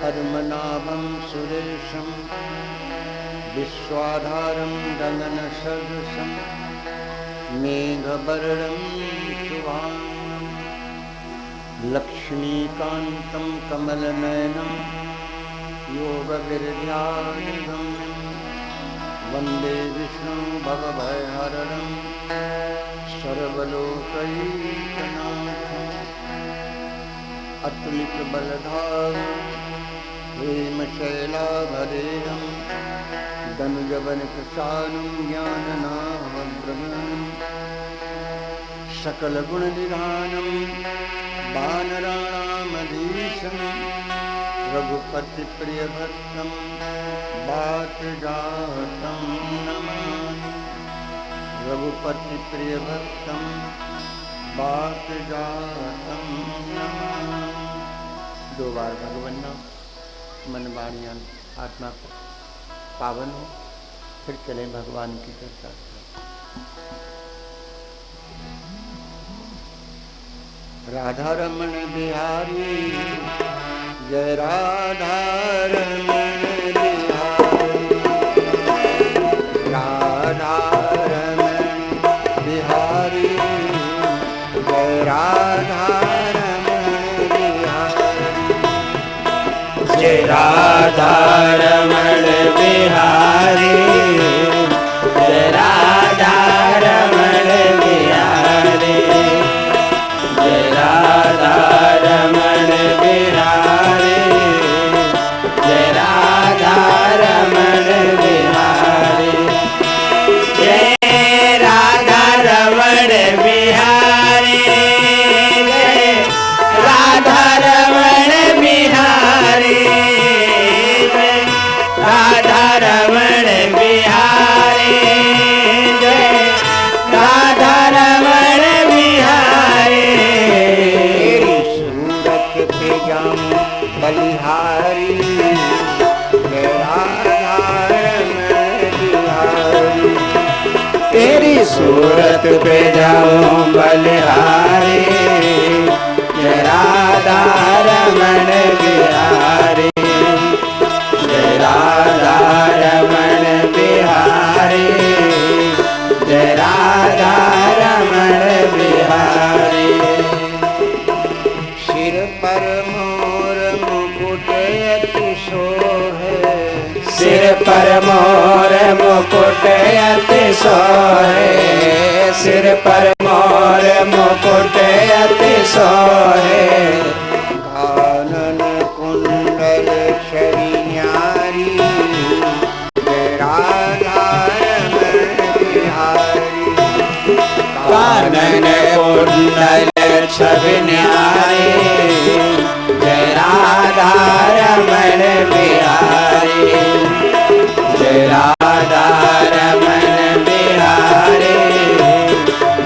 पद्मनाभं सुरेशं विश्वाधारं गगनसदृशं मेघवर्णं शुभांगं लक्ष्मीकान्तं कमलनयनं योगविद्यानिगम्यं वन्दे विष्णु भवभयहरणं सर्वलोकैकनाथम् अतुलितबलधारं हेमशैलाभरेहं दनुजवनकृशानं ज्ञाननामग्रगणं सकलगुणनिधानं वानराणामधीशं रघुपतिप्रियभक्तं वातजातं नमामि रघुपतिप्रियभक्तं वातजातं नमामि। दो बार भगवान नाम मन वाणी आत्मा को पावन हो, फिर चले भगवान की चर्चा। राधा रमण बिहारी जय राधा रमण बिहारी, राधा रमण बिहारी जय राधा जय राधा रमण बिहारी, जय राधा रमण बिहारी, जय राधा रमण बिहारी, जय राधा रमण बिहारी, जय राधा रमण बिहारी, जय राधा रमण बिहारी, राधा रमण बिहारी, जय राधा रमण बिहारी। सूरत पे जाऊं बलिहारी जय राधा रमण बिहारी, तेरी सूरत पे जाऊं बलिहारी जय राधा रमण बिहारी, जय राधा रमण बिहारी, जय राधा रमण बिहारी। सिर पर मोर मुकुट अति शोभे, सिर पर मोर मुकुट अति सोहे, सिर पर मोर मुकुट अति सोहे, कानन कुंडल छवि न्यारी जय राधा रमण बिहारी, कानन कुंडल छवि न्यारी जय राधा रमण बिहारी, जय राधा रमण बिहारी,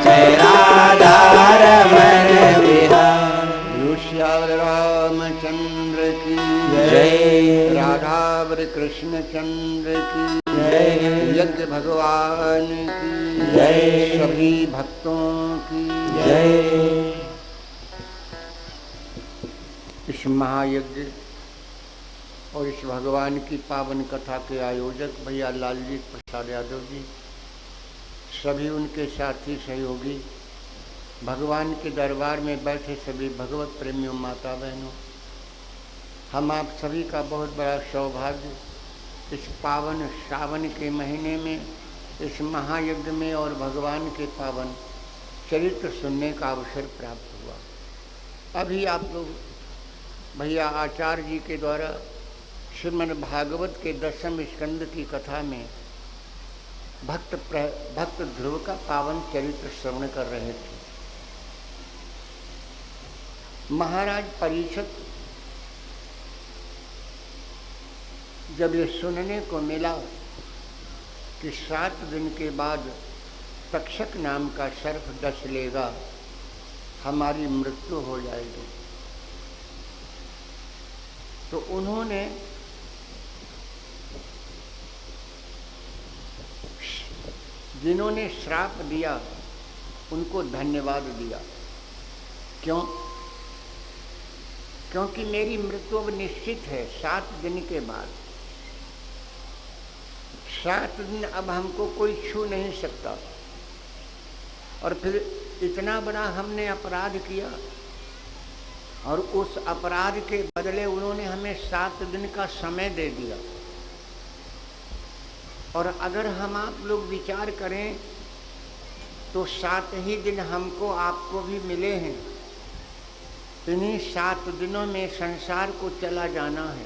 जय राधा रमण बिहारी। श्याम रामचंद्र की जय, राधावर कृष्ण चंद्र की जय, यज्ञ भगवान की जय, सभी भक्तों की जय। इस महायज्ञ और इस भगवान की पावन कथा के आयोजक भैया लालजी प्रसाद यादव जी, सभी उनके साथी सहयोगी, भगवान के दरबार में बैठे सभी भगवत प्रेमियों माता बहनों, हम आप सभी का बहुत बड़ा सौभाग्य इस पावन सावन के महीने में इस महायज्ञ में और भगवान के पावन चरित्र सुनने का अवसर प्राप्त हुआ। अभी आप लोग भैया आचार्य जी के द्वारा श्रीमद् भागवत के 10वें स्कंद की कथा में भक्त ध्रुव का पावन चरित्र श्रवण कर रहे थे। महाराज परीक्षित जब ये सुनने को मिला कि 7 दिन के बाद तक्षक नाम का सर्प डस लेगा, हमारी मृत्यु हो जाएगी, तो उन्होंने जिन्होंने श्राप दिया उनको धन्यवाद दिया। क्यों? क्योंकि मेरी मृत्यु अब निश्चित है 7 दिन के बाद। 7 दिन अब हमको कोई छू नहीं सकता। और फिर इतना बड़ा हमने अपराध किया और उस अपराध के बदले उन्होंने हमें 7 दिन का समय दे दिया। और अगर हम आप लोग विचार करें तो 7 ही दिन हमको आपको भी मिले हैं। इन्हीं 7 दिनों में संसार को चला जाना है।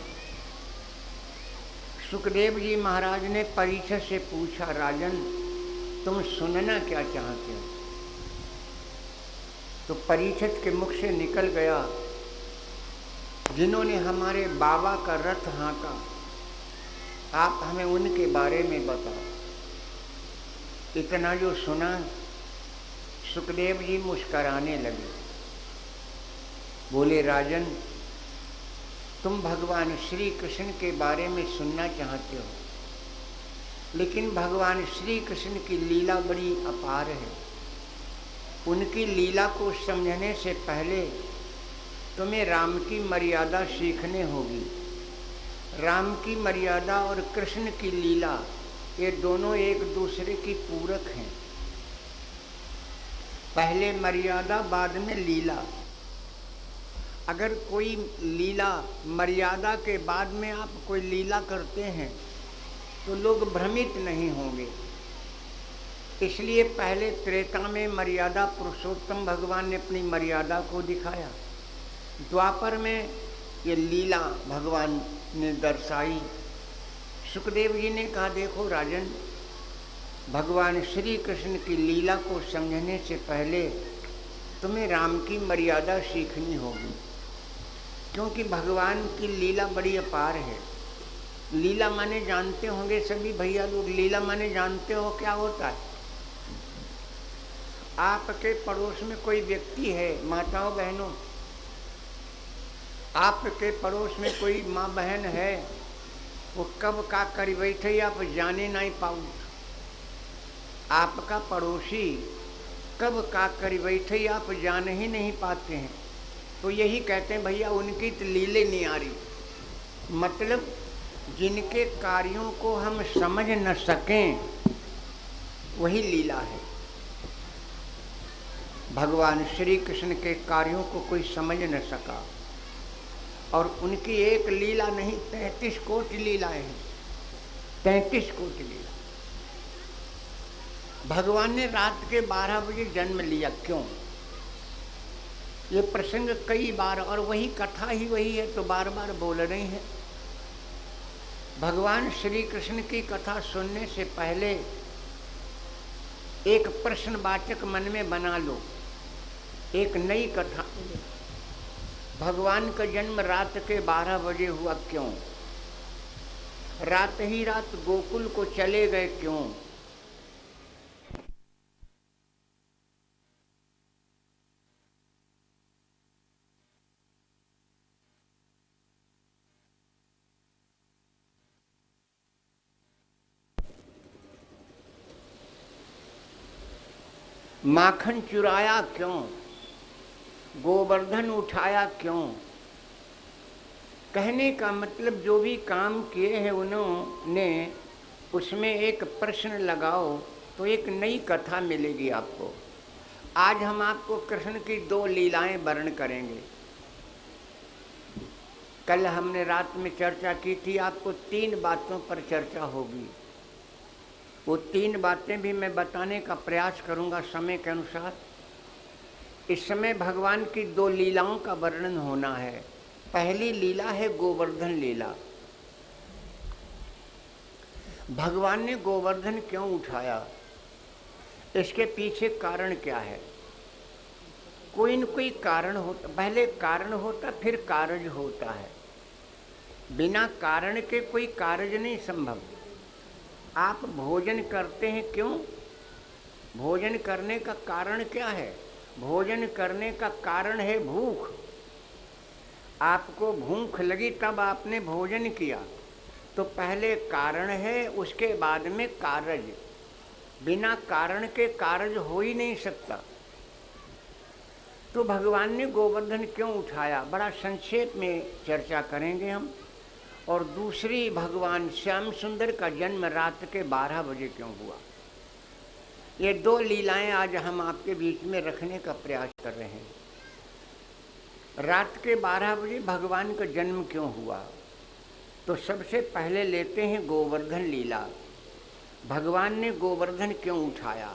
सुखदेव जी महाराज ने परीक्षित से पूछा, राजन तुम सुनना क्या चाहते हो? तो परीक्षित के मुख से निकल गया, जिन्होंने हमारे बाबा का रथ हाँका, आप हमें उनके बारे में बताओ। इतना जो सुना सुखदेव जी मुस्कराने लगे, बोले, राजन तुम भगवान श्री कृष्ण के बारे में सुनना चाहते हो, लेकिन भगवान श्री कृष्ण की लीला बड़ी अपार है। उनकी लीला को समझने से पहले तुम्हें राम की मर्यादा सीखने होगी। राम की मर्यादा और कृष्ण की लीला ये दोनों एक दूसरे की पूरक हैं। पहले मर्यादा बाद में लीला। अगर कोई लीला मर्यादा के बाद में आप कोई लीला करते हैं तो लोग भ्रमित नहीं होंगे। इसलिए पहले त्रेता में मर्यादा पुरुषोत्तम भगवान ने अपनी मर्यादा को दिखाया। द्वापर में ये लीला भगवान ने दर्शाई। सुखदेव जी ने कहा, देखो राजन, भगवान श्री कृष्ण की लीला को समझने से पहले तुम्हें राम की मर्यादा सीखनी होगी, क्योंकि भगवान की लीला बड़ी अपार है। लीला माने जानते होंगे सभी भैया लोग, लीला माने जानते हो क्या होता है? आपके पड़ोस में कोई व्यक्ति है, माताओं बहनों, आपके पड़ोस में कोई माँ बहन है, वो कब का कर बैठे आप जाने नहीं पाओ। आपका पड़ोसी कब का कर बैठे आप जान ही नहीं पाते हैं। तो यही कहते हैं भैया उनकी तो लीले नहीं आ रही। मतलब जिनके कार्यों को हम समझ न सकें वही लीला है। भगवान श्री कृष्ण के कार्यों को कोई समझ न सका, और उनकी एक लीला नहीं 33 कोटि लीलाएं हैं। 33 कोटि लीला। भगवान ने रात के 12 बजे जन्म लिया, क्यों? ये प्रसंग कई बार, और वही कथा ही वही है तो बार बार बोल रही है। भगवान श्री कृष्ण की कथा सुनने से पहले एक प्रश्नवाचक मन में बना लो, एक नई कथा। भगवान का जन्म रात के 12 बजे हुआ, क्यों? रात ही रात गोकुल को चले गए, क्यों? माखन चुराया क्यों? गोवर्धन उठाया क्यों? कहने का मतलब जो भी काम किए हैं उन्होंने, उसमें एक प्रश्न लगाओ तो एक नई कथा मिलेगी आपको। आज हम आपको कृष्ण की 2 लीलाएं वर्ण करेंगे। कल हमने रात में चर्चा की थी, आपको 3 बातों पर चर्चा होगी। वो 3 बातें भी मैं बताने का प्रयास करूंगा समय के अनुसार। इस समय भगवान की 2 लीलाओं का वर्णन होना है। पहली लीला है गोवर्धन लीला। भगवान ने गोवर्धन क्यों उठाया, इसके पीछे कारण क्या है? कोई न कोई कारण होता, पहले कारण होता फिर कारज होता है। बिना कारण के कोई कारज नहीं संभव। आप भोजन करते हैं क्यों? भोजन करने का कारण क्या है? भोजन करने का कारण है भूख। आपको भूख लगी तब आपने भोजन किया, तो पहले कारण है, उसके बाद में कारज। बिना कारण के कारज हो ही नहीं सकता। तो भगवान ने गोवर्धन क्यों उठाया, बड़ा संक्षेप में चर्चा करेंगे हम। और दूसरी, भगवान श्याम सुंदर का जन्म रात के 12 बजे क्यों हुआ। ये दो लीलाएं आज हम आपके बीच में रखने का प्रयास कर रहे हैं। रात के 12 बजे भगवान का जन्म क्यों हुआ, तो सबसे पहले लेते हैं गोवर्धन लीला। भगवान ने गोवर्धन क्यों उठाया।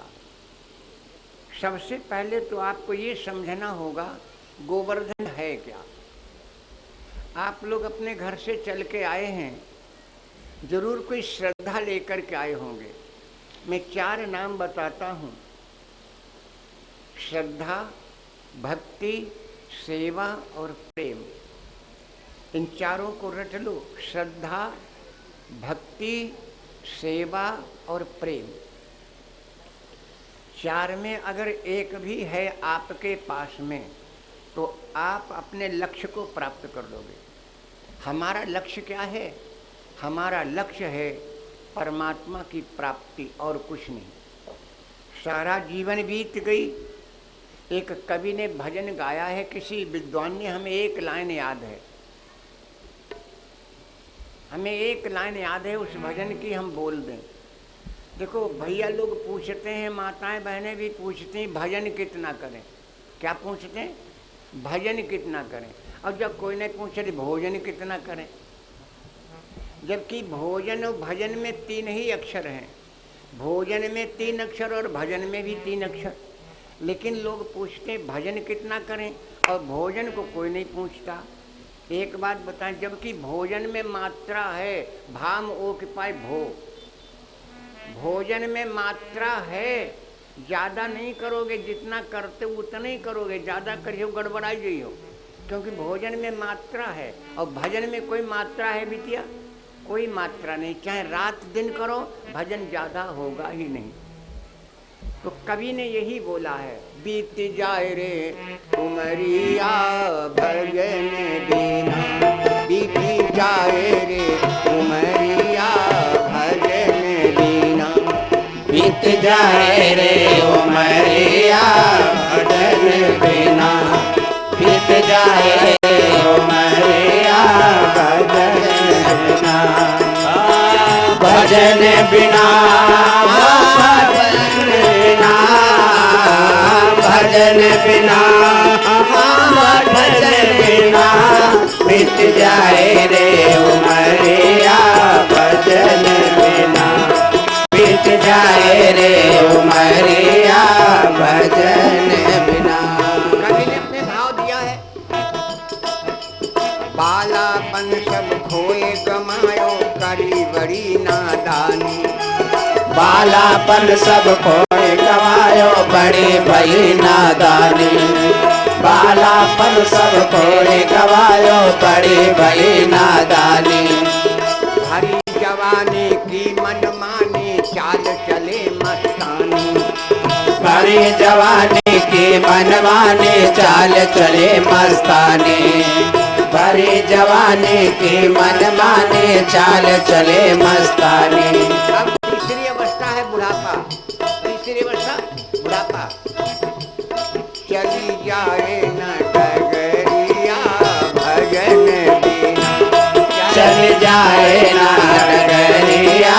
सबसे पहले तो आपको ये समझना होगा गोवर्धन है क्या। आप लोग अपने घर से चल के आए हैं, जरूर कोई श्रद्धा लेकर के आए होंगे। मैं 4 नाम बताता हूँ, श्रद्धा, भक्ति, सेवा और प्रेम। इन चारों को रट लो, श्रद्धा, भक्ति, सेवा और प्रेम। 4 में अगर एक भी है आपके पास में तो आप अपने लक्ष्य को प्राप्त कर लोगे। हमारा लक्ष्य क्या है, हमारा लक्ष्य है परमात्मा की प्राप्ति और कुछ नहीं। सारा जीवन बीत गई। एक कवि ने भजन गाया है, किसी विद्वान ने, हमें एक लाइन याद है, हमें एक लाइन याद है उस भजन की, हम बोल दें। देखो भैया लोग पूछते हैं, माताएं बहनें भी पूछती हैं भजन कितना करें। क्या पूछते हैं, भजन कितना करें। और जब कोई नहीं पूछे भोजन कितना करें, जबकि भोजन और भजन में 3 ही अक्षर हैं। भोजन में 3 अक्षर और भजन में भी 3 अक्षर। लेकिन लोग पूछते हैं भजन कितना करें और भोजन को कोई नहीं पूछता। एक बात बताएं, जबकि भोजन में मात्रा है, भाम ओ के पाए भो, भोजन में मात्रा है। ज़्यादा नहीं करोगे, जितना करते उतना ही करोगे, ज़्यादा करियो गड़बड़ाई जाइयो, क्योंकि भोजन में मात्रा है। और भजन में कोई मात्रा है बिटिया, कोई मात्रा नहीं। चाहे रात दिन करो, भजन ज़्यादा होगा ही नहीं। तो कवि ने यही बोला है, बीत जाए रे उमरिया भजन बिना, बीत जाए रे उमरिया भजन बिना, बीत जाए रे उमरिया भजन बिना, बीत जाए रे उमरिया भजन बिना, भजन बिना, भजन बिना, भजन बिना, बीत जाए रे उमरिया भजन बिना, बीत जाए रे उमरिया भजन बिना। कवि ने अपने भाव दिया है, बालापन सब खोए गमायो करी बड़ी नादानी, बालापन सब खोए गवायो बड़ी भई नादानी, बालापन सब खोए गवायो बड़ी भई नादानी, हरी जवानी की मनमानी चाल चले मस्तानी, भरी जवानी की मनमानी चाल चले मस्तानी, भरी जवानी की मनमानी चाल चले मस्तानी। अब तीसरी अवस्था है बुढ़ापा, तीसरी अवस्था बुढ़ापा। चली जाए न डगरिया भजन बिना, चल जाए ना डगरिया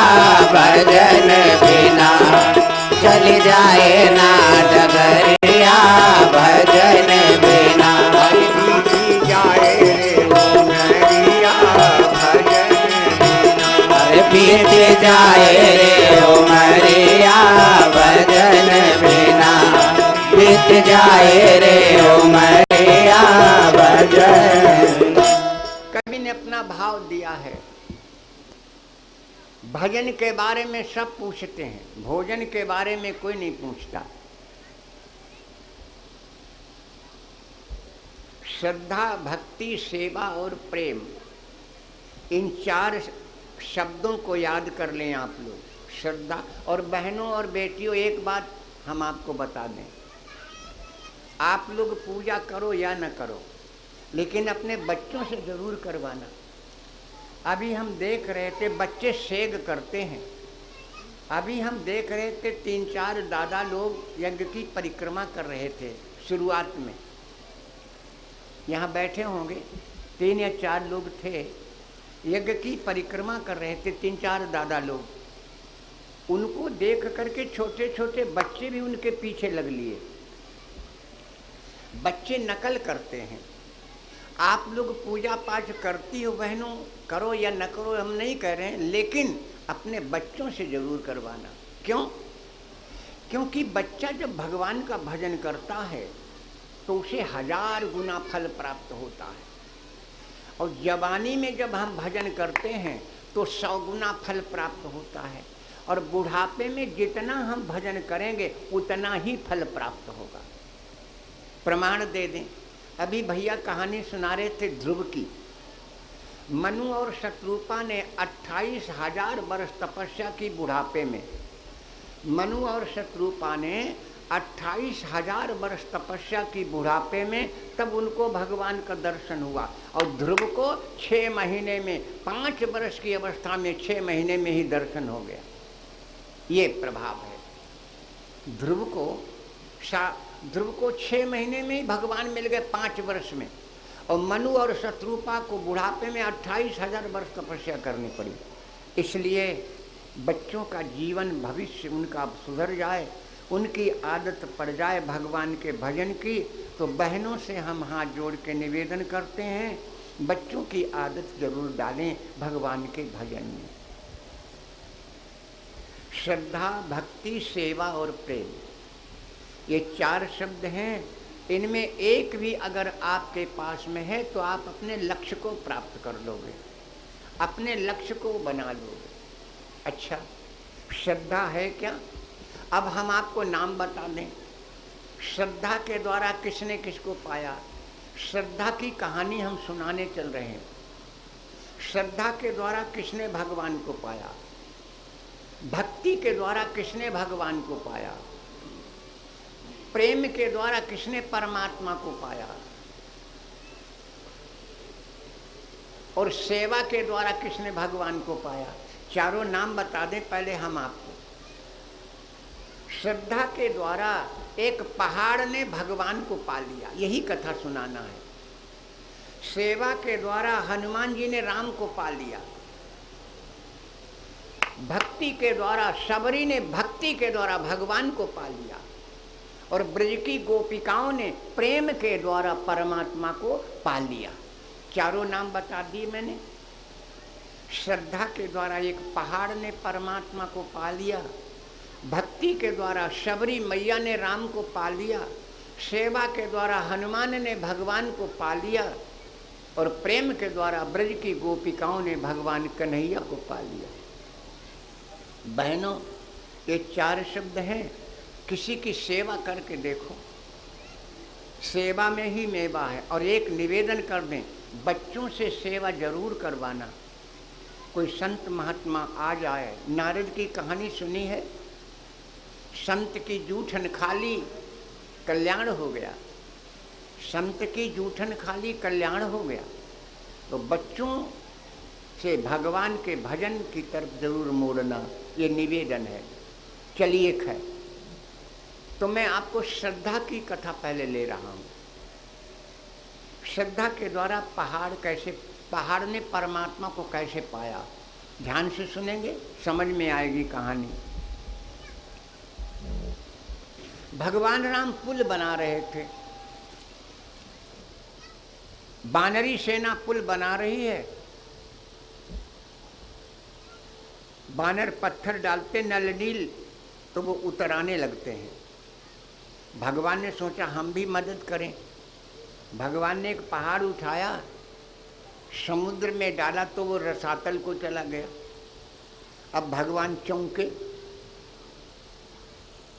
भजन बिना, चल जाए ना डगरिया भजन बिना, बीती जाए रे उमरिया भजन बिना, अरे बीत जाए रे उमरिया भजन बिना, बीत जाए रे उमरिया भजन। कवि ने अपना भाव दिया है। भजन के बारे में सब पूछते हैं, भोजन के बारे में कोई नहीं पूछता। श्रद्धा, भक्ति, सेवा और प्रेम, इन 4 शब्दों को याद कर लें आप लोग। श्रद्धा, और बहनों और बेटियों एक बात हम आपको बता दें, आप लोग पूजा करो या न करो, लेकिन अपने बच्चों से जरूर करवाना। अभी हम देख रहे थे बच्चे सेग करते हैं। अभी हम देख रहे थे 3-4 दादा लोग यज्ञ की परिक्रमा कर रहे थे शुरुआत में। यहाँ बैठे होंगे 3 या 4 लोग थे, यज्ञ की परिक्रमा कर रहे थे, 3-4 दादा लोग। उनको देख करके छोटे छोटे बच्चे भी उनके पीछे लग लिए। बच्चे नकल करते हैं। आप लोग पूजा पाठ करती हो बहनों, करो या न करो हम नहीं कह रहे हैं, लेकिन अपने बच्चों से जरूर करवाना। क्यों? क्योंकि बच्चा जब भगवान का भजन करता है तो उसे 1000 गुना फल प्राप्त होता है, और जवानी में जब हम भजन करते हैं तो 100 गुना फल प्राप्त होता है, और बुढ़ापे में जितना हम भजन करेंगे उतना ही फल प्राप्त होगा। प्रमाण दे दें। अभी भैया कहानी सुना रहे थे ध्रुव की। मनु और शत्रुपा ने 28,000 वर्ष तपस्या की बुढ़ापे में। मनु और शत्रुपा ने 28,000 वर्ष तपस्या की बुढ़ापे में, तब उनको भगवान का दर्शन हुआ। और ध्रुव को 6 महीने में, 5 वर्ष की अवस्था में 6 महीने में ही दर्शन हो गया। ये प्रभाव है। ध्रुव को 6 महीने में ही भगवान मिल गए, 5 वर्ष में। और मनु और शत्रुपा को बुढ़ापे में 28,000 वर्ष तपस्या करनी पड़ी। इसलिए बच्चों का जीवन भविष्य उनका सुधर जाए, उनकी आदत पड़ जाए भगवान के भजन की, तो बहनों से हम हाथ जोड़ के निवेदन करते हैं, बच्चों की आदत जरूर डालें भगवान के भजन में। श्रद्धा, भक्ति, सेवा और प्रेम, ये 4 शब्द हैं। इनमें एक भी अगर आपके पास में है तो आप अपने लक्ष्य को प्राप्त कर लोगे, अपने लक्ष्य को बना लोगे। अच्छा, श्रद्धा है क्या? अब हम आपको नाम बता दें। श्रद्धा के द्वारा किसने किसको पाया, श्रद्धा की कहानी हम सुनाने चल रहे हैं। श्रद्धा के द्वारा किसने भगवान को पाया, भक्ति के द्वारा किसने भगवान को पाया, प्रेम के द्वारा किसने परमात्मा को पाया, और सेवा के द्वारा किसने भगवान को पाया। चारों नाम बता दें पहले हम आपको। श्रद्धा के द्वारा एक पहाड़ ने भगवान को पा लिया, यही कथा सुनाना है। सेवा के द्वारा हनुमान जी ने राम को पा लिया। भक्ति के द्वारा शबरी ने भक्ति के द्वारा भगवान को पा लिया, और ब्रज की गोपिकाओं ने प्रेम के द्वारा परमात्मा को पा लिया। चारों नाम बता दिए मैंने। श्रद्धा के द्वारा एक पहाड़ ने परमात्मा को पा लिया, भक्ति के द्वारा शबरी मैया ने राम को पा लिया, सेवा के द्वारा हनुमान ने भगवान को पा लिया, और प्रेम के द्वारा ब्रज की गोपिकाओं ने भगवान कन्हैया को पा लिया। बहनों, ये 4 शब्द हैं। किसी की सेवा करके देखो, सेवा में ही मेवा है। और एक निवेदन कर दें, बच्चों से सेवा जरूर करवाना। कोई संत महात्मा आ जाए, नारद की कहानी सुनी है, संत की जूठन खाली कल्याण हो गया, संत की जूठन खाली कल्याण हो गया। तो बच्चों से भगवान के भजन की तरफ जरूर मोड़ना, ये निवेदन है। चलिए खैर, तो मैं आपको श्रद्धा की कथा पहले ले रहा हूँ। श्रद्धा के द्वारा पहाड़ ने परमात्मा को कैसे पाया, ध्यान से सुनेंगे समझ में आएगी कहानी। भगवान राम पुल बना रहे थे, बानरी सेना पुल बना रही है। बानर पत्थर डालते नल नील तो वो उतर आने लगते हैं। भगवान ने सोचा हम भी मदद करें। भगवान ने एक पहाड़ उठाया, समुद्र में डाला तो वो रसातल को चला गया। अब भगवान चौंके,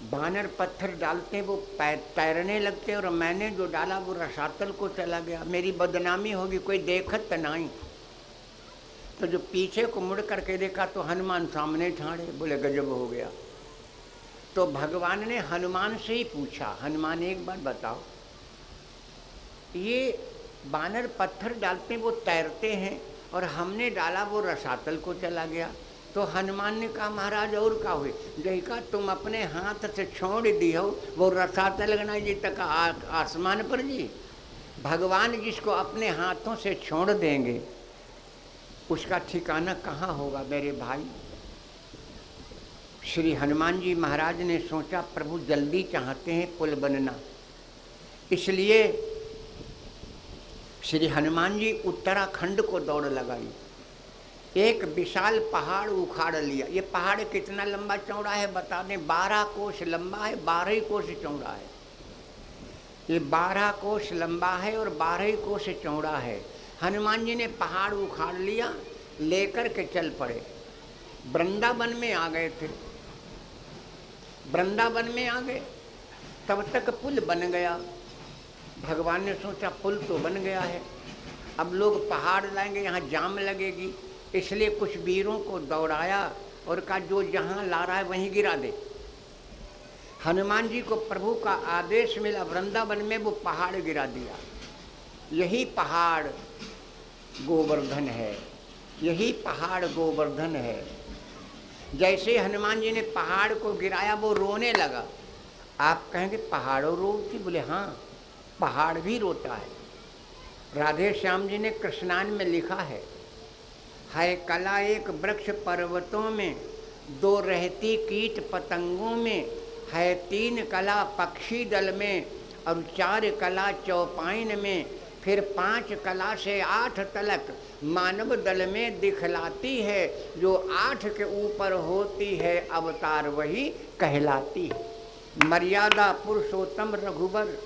बानर पत्थर डालते वो तैरने लगते, और मैंने जो डाला वो रसातल को चला गया, मेरी बदनामी होगी, कोई देखत नहीं। तो जो पीछे को मुड़ करके देखा तो हनुमान सामने ठाड़े, बोले गजब हो गया। तो भगवान ने हनुमान से ही पूछा, हनुमान एक बात बताओ, ये बानर पत्थर डालते वो तैरते हैं और हमने डाला वो रसातल को चला गया। तो हनुमान ने कहा महाराज और का हुए, जैका तुम अपने हाथ से छोड़ दी हो वो रसातल गना जी तक आसमान पर जी, भगवान जिसको अपने हाथों से छोड़ देंगे उसका ठिकाना कहाँ होगा मेरे भाई। श्री हनुमान जी महाराज ने सोचा प्रभु जल्दी चाहते हैं पुल बनना, इसलिए श्री हनुमान जी उत्तराखंड को दौड़ लगाई। एक विशाल पहाड़ उखाड़ लिया। ये पहाड़ कितना लंबा चौड़ा है बता दें? 12 कोस लंबा है, 12 ही कोस चौड़ा है। ये 12 कोस लंबा है और 12 ही कोस चौड़ा है। हनुमान जी ने पहाड़ उखाड़ लिया, लेकर के चल पड़े। वृंदावन में आ गए थे। वृंदावन में आ गए, तब तक पुल बन गया। भगवान ने सोचा पुल तो बन गया है, अब लोग पहाड़ लाएंगे, यहाँ जाम लगेगी, इसलिए कुछ वीरों को दौड़ाया और कहा जो जहाँ ला रहा है वहीं गिरा दे। हनुमान जी को प्रभु का आदेश मिला, वृंदावन में वो पहाड़ गिरा दिया। यही पहाड़ गोवर्धन है, यही पहाड़ गोवर्धन है। जैसे हनुमान जी ने पहाड़ को गिराया वो रोने लगा। आप कहेंगे पहाड़ों रोती? बोले हाँ, पहाड़ भी रोता है। राधे श्याम जी ने कृष्णान में लिखा है कला एक वृक्ष पर्वतों में, 2 रहती कीट पतंगों में, है 3 कला पक्षी दल में, और 4 कला चौपाइन में, फिर 5 कला से 8 तलक मानव दल में दिखलाती है। जो 8 के ऊपर होती है अवतार वही कहलाती है। मर्यादा पुरुषोत्तम रघुबर,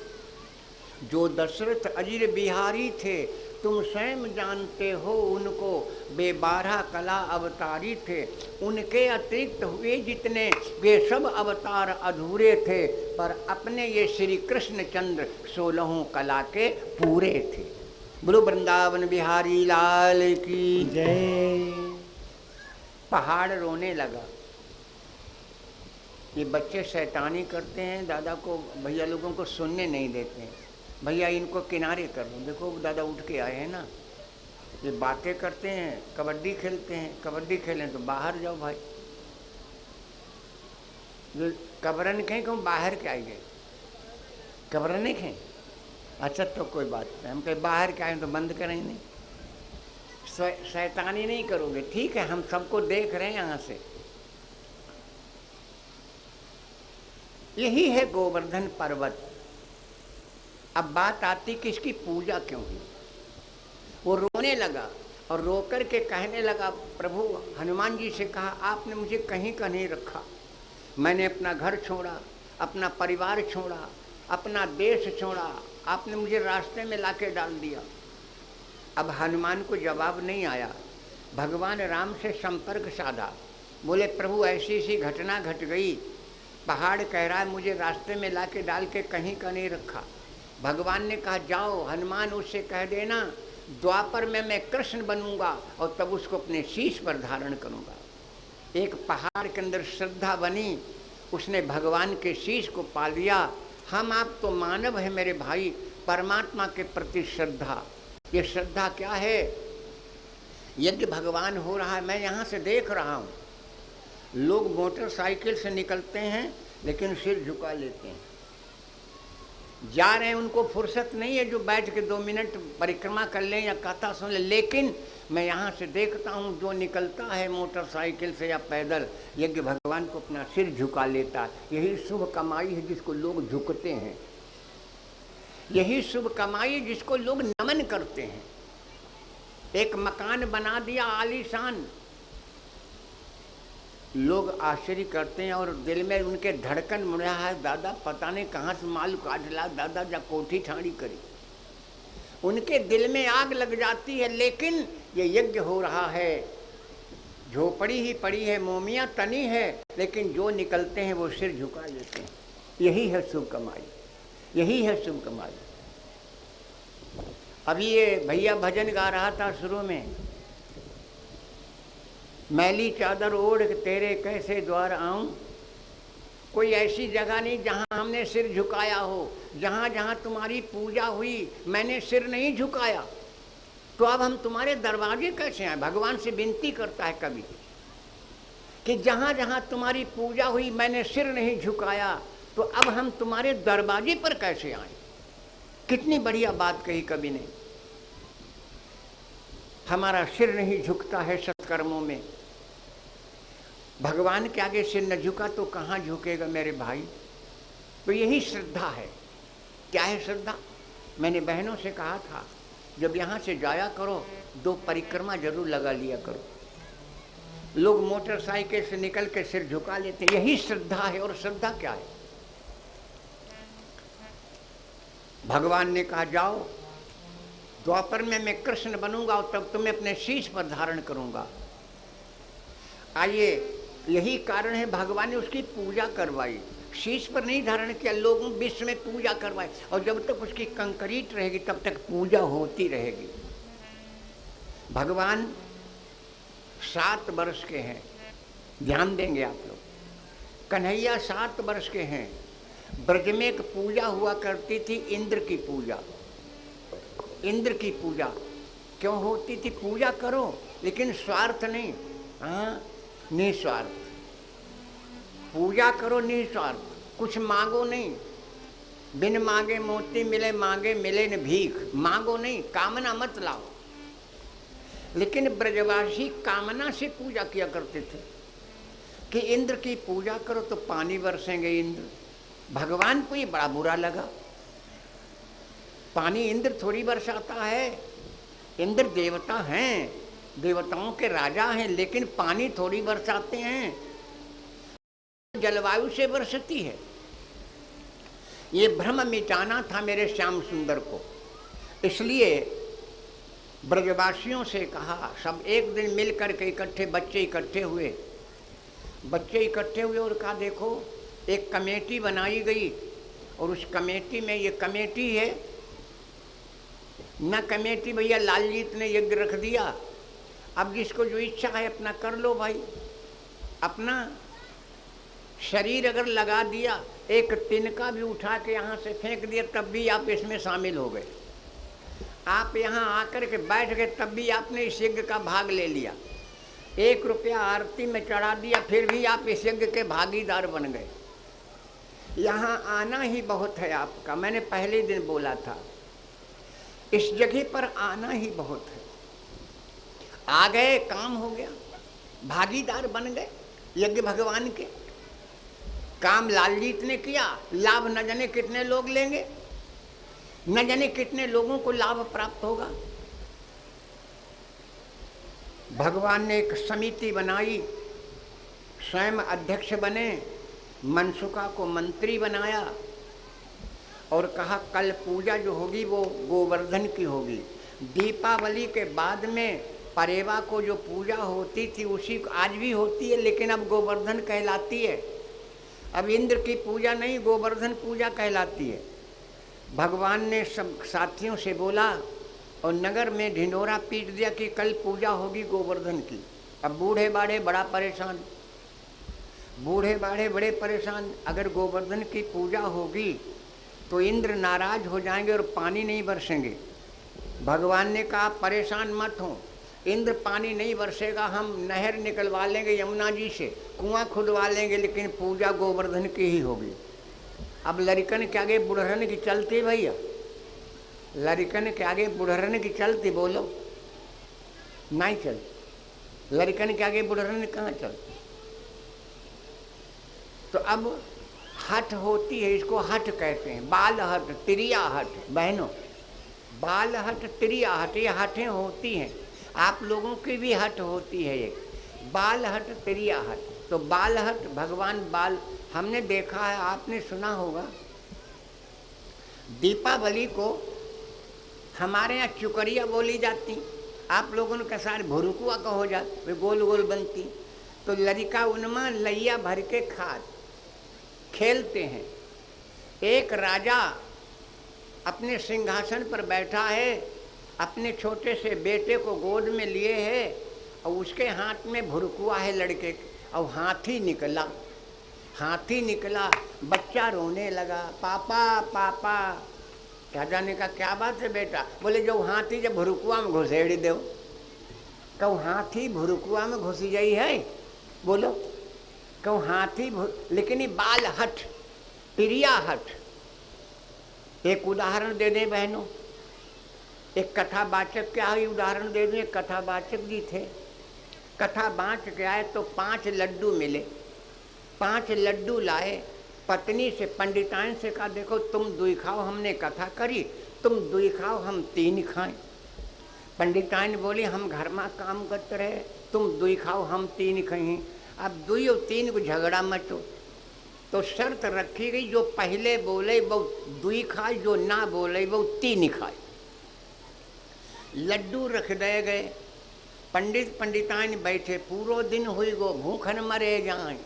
जो दशरथ अजिर बिहारी थे, तुम स्वयं जानते हो उनको, वे 12 कला अवतारी थे। उनके अतिरिक्त हुए जितने वे सब अवतार अधूरे थे, पर अपने ये श्री कृष्ण चंद्र 16 कला के पूरे थे। बोलो वृंदावन बिहारी लाल की जय। पहाड़ रोने लगा। ये बच्चे शैतानी करते हैं, दादा को भैया लोगों को सुनने नहीं देते हैं। भैया इनको किनारे कर दो, देखो दादा उठ के आए हैं ना, ये बातें करते हैं, कबड्डी खेलते हैं, कबड्डी खेलें तो बाहर जाओ भाई। जो कबरन कहें कहूँ बाहर के आए गए, कबरन नहीं कहें, अच्छा तो कोई बात नहीं, हम कहें बाहर के आए तो बंद करें नहीं, शैतानी नहीं करोगे, ठीक है, हम सबको देख रहे हैं यहाँ से। यही है गोवर्धन पर्वत। अब बात आती कि इसकी पूजा क्यों हुई। वो रोने लगा और रोकर के कहने लगा, प्रभु हनुमान जी से कहा आपने मुझे कहीं का नहीं रखा, मैंने अपना घर छोड़ा, अपना परिवार छोड़ा, अपना देश छोड़ा, आपने मुझे रास्ते में लाके डाल दिया। अब हनुमान को जवाब नहीं आया। भगवान राम से संपर्क साधा, बोले प्रभु ऐसी सी घटना घट गई, पहाड़ कह रहा है मुझे रास्ते में लाके डाल के कहीं का नहीं रखा। भगवान ने कहा जाओ हनुमान उससे कह देना द्वापर में मैं कृष्ण बनूंगा और तब उसको अपने शीश पर धारण करूंगा। एक पहाड़ के अंदर श्रद्धा बनी, उसने भगवान के शीश को पा लिया। हम आप तो मानव है मेरे भाई, परमात्मा के प्रति श्रद्धा, ये श्रद्धा क्या है? यज्ञ भगवान हो रहा है, मैं यहाँ से देख रहा हूँ, लोग मोटरसाइकिल से निकलते हैं लेकिन सिर झुका लेते हैं, जा रहे हैं, उनको फुर्सत नहीं है जो बैठ के 2 मिनट परिक्रमा कर लें या कथा सुन लें। लेकिन मैं यहाँ से देखता हूँ जो निकलता है मोटरसाइकिल से या पैदल, यज्ञ भगवान को अपना सिर झुका लेता है। यही शुभ कमाई है जिसको लोग झुकते हैं, यही शुभ कमाई जिसको लोग नमन करते हैं। एक मकान बना दिया आलीशान, लोग आश्चर्य करते हैं और दिल में उनके धड़कन मुड़ रहा है, दादा पता नहीं कहाँ से माल काट ला, दादा जा कोठी ठाड़ी करी, उनके दिल में आग लग जाती है। लेकिन ये यज्ञ हो रहा है, झोपड़ी ही पड़ी है, मोमियाँ तनी है, लेकिन जो निकलते हैं वो सिर झुका लेते हैं। यही है शुभ कमाई, यही है शुभ कमाई। अभी ये भैया भजन गा रहा था शुरू में, मैली चादर ओढ़ तेरे कैसे द्वार आऊं। कोई ऐसी जगह नहीं जहां हमने सिर झुकाया हो, जहां जहां तुम्हारी पूजा हुई मैंने सिर नहीं झुकाया, तो अब हम तुम्हारे दरवाजे कैसे आए? भगवान से विनती करता है कभी कि जहां जहां तुम्हारी पूजा हुई मैंने सिर नहीं झुकाया, तो अब हम तुम्हारे दरवाजे पर कैसे आए? कितनी बढ़िया बात कही कवि ने। हमारा सिर नहीं झुकता है सत्कर्मों में, भगवान के आगे सिर न झुका तो कहाँ झुकेगा मेरे भाई। तो यही श्रद्धा है। क्या है श्रद्धा? मैंने बहनों से कहा था, जब यहाँ से जाया करो 2 परिक्रमा जरूर लगा लिया करो। लोग मोटरसाइकिल से निकल के सिर झुका लेते, यही श्रद्धा है। और श्रद्धा क्या है? भगवान ने कहा जाओ, द्वापर में मैं कृष्ण बनूंगा और तब तुम्हें अपने शीश पर धारण करूंगा। आइए, यही कारण है भगवान ने उसकी पूजा करवाई। शीश पर नहीं धारण किया, लोगों विश्व में पूजा करवाई। और जब तक उसकी कंक्रीट रहेगी तब तक पूजा होती रहेगी। भगवान 7 वर्ष के हैं, ध्यान देंगे आप लोग। कन्हैया 7 वर्ष के हैं। ब्रज में एक पूजा हुआ करती थी, इंद्र की पूजा। इंद्र की पूजा क्यों होती थी? पूजा करो लेकिन स्वार्थ नहीं, हाँ, निस्वार्थ पूजा करो, निस्वार्थ। कुछ मांगो नहीं, बिन मांगे मोती मिले, मांगे मिले न भीख। मांगो नहीं, कामना मत लाओ। लेकिन ब्रजवासी कामना से पूजा किया करते थे कि इंद्र की पूजा करो तो पानी बरसेंगे इंद्र। भगवान को ये बड़ा बुरा लगा। पानी इंद्र थोड़ी बरसाता है, इंद्र देवता हैं, देवताओं के राजा हैं, लेकिन पानी थोड़ी बरसाते हैं, जलवायु से बरसती है। ये भ्रम मिटाना था मेरे श्याम सुंदर को। इसलिए ब्रजवासियों से कहा, सब एक दिन मिल करके इकट्ठे बच्चे इकट्ठे हुए और कहा देखो एक कमेटी बनाई गई और उस कमेटी में, ये कमेटी है न, कमेटी भैया लालजीत ने यज्ञ रख दिया। अब जिसको जो इच्छा है अपना कर लो भाई। अपना शरीर अगर लगा दिया, एक तिनका भी उठा के यहाँ से फेंक दिया तब भी आप इसमें शामिल हो गए। आप यहाँ आकर के बैठ गए तब भी आपने इस यज्ञ का भाग ले लिया। 1 रुपया आरती में चढ़ा दिया फिर भी आप इस यज्ञ के भागीदार बन गए। यहाँ आना ही बहुत है आपका। मैंने पहले दिन बोला था, इस जगह पर आना ही बहुत है। आ गए, काम हो गया, भागीदार बन गए यज्ञ भगवान के। काम लालजीत ने किया, लाभ न जाने कितने लोग लेंगे, न जाने कितने लोगों को लाभ प्राप्त होगा। भगवान ने एक समिति बनाई, स्वयं अध्यक्ष बने, मनसुखा को मंत्री बनाया और कहा कल पूजा जो होगी वो गोवर्धन की होगी। दीपावली के बाद में परेवा को जो पूजा होती थी उसी आज भी होती है, लेकिन अब गोवर्धन कहलाती है। अब इंद्र की पूजा नहीं, गोवर्धन पूजा कहलाती है। भगवान ने सब साथियों से बोला और नगर में ढिंढोरा पीट दिया कि कल पूजा होगी गोवर्धन की। अब बूढ़े बाढ़े बड़ा परेशान, बूढ़े बाढ़े बड़े परेशान। अगर गोवर्धन की पूजा होगी तो इंद्र नाराज हो जाएंगे और पानी नहीं बरसेंगे। भगवान ने कहा परेशान मत हो, इंद्र पानी नहीं बरसेगा, हम नहर निकलवा लेंगे यमुना जी से, कुआं खुदवा लेंगे, लेकिन पूजा गोवर्धन की ही होगी। अब लड़कन के आगे बुढ़रन की चलती भैया, लड़कन के आगे बुढ़रन की चलती, बोलो नहीं चलती। लड़कन के आगे बुढ़रन कहाँ चलती? तो अब हट होती है, इसको हट कहते हैं। बाल हट, त्रिया हट, बहनों बाल हट, त्रिया हट, ये हटें होती हैं। आप लोगों की भी हट होती है एक, बाल हट, त्रिया हट। तो बाल हट, भगवान बाल, हमने देखा है, आपने सुना होगा दीपावली को हमारे यहाँ चुकरिया बोली जाती, आप लोगों ने कसार भुरुकुआ का हो जाती, वे गोल गोल बनती। तो लड़का उनमें लैया भर के खाद खेलते हैं। एक राजा अपने सिंहासन पर बैठा है, अपने छोटे से बेटे को गोद में लिए है और उसके हाथ में भुरकुआ है लड़के, और हाथी निकला, हाथी निकला, बच्चा रोने लगा, पापा पापा। राजा ने कहा क्या बात है बेटा? बोले जो हाथी जब भुरकुआ में घुसेड़ी दो। कहूँ हाथी भुरकुआ में घुसी गई है, बोलो कहूँ हाथी लेकिन ये बाल हट, प्रिया हट, एक उदाहरण दे दें बहनों, एक कथावाचक क्या ही उदाहरण दे दें। एक कथावाचक जी थे, कथा बाँट के आए तो 5 लड्डू मिले। 5 लड्डू लाए, पत्नी से पंडिताइन से कहा देखो तुम 2 खाओ, हमने कथा करी, तुम 2 खाओ हम 3 खाएं। पंडिताइन बोली हम घर में काम करते रहे, तुम 2 खाओ हम 3 खाएं। अब 2 और 3 को झगड़ा मचो, तो शर्त रखी गई जो पहले बोले वो 2 खाए, जो ना बोले वो 3 खाए। लड्डू रख दे गए, पंडित पंडिताइन बैठे, पूरा दिन हुई गो भूखन मरे जाए।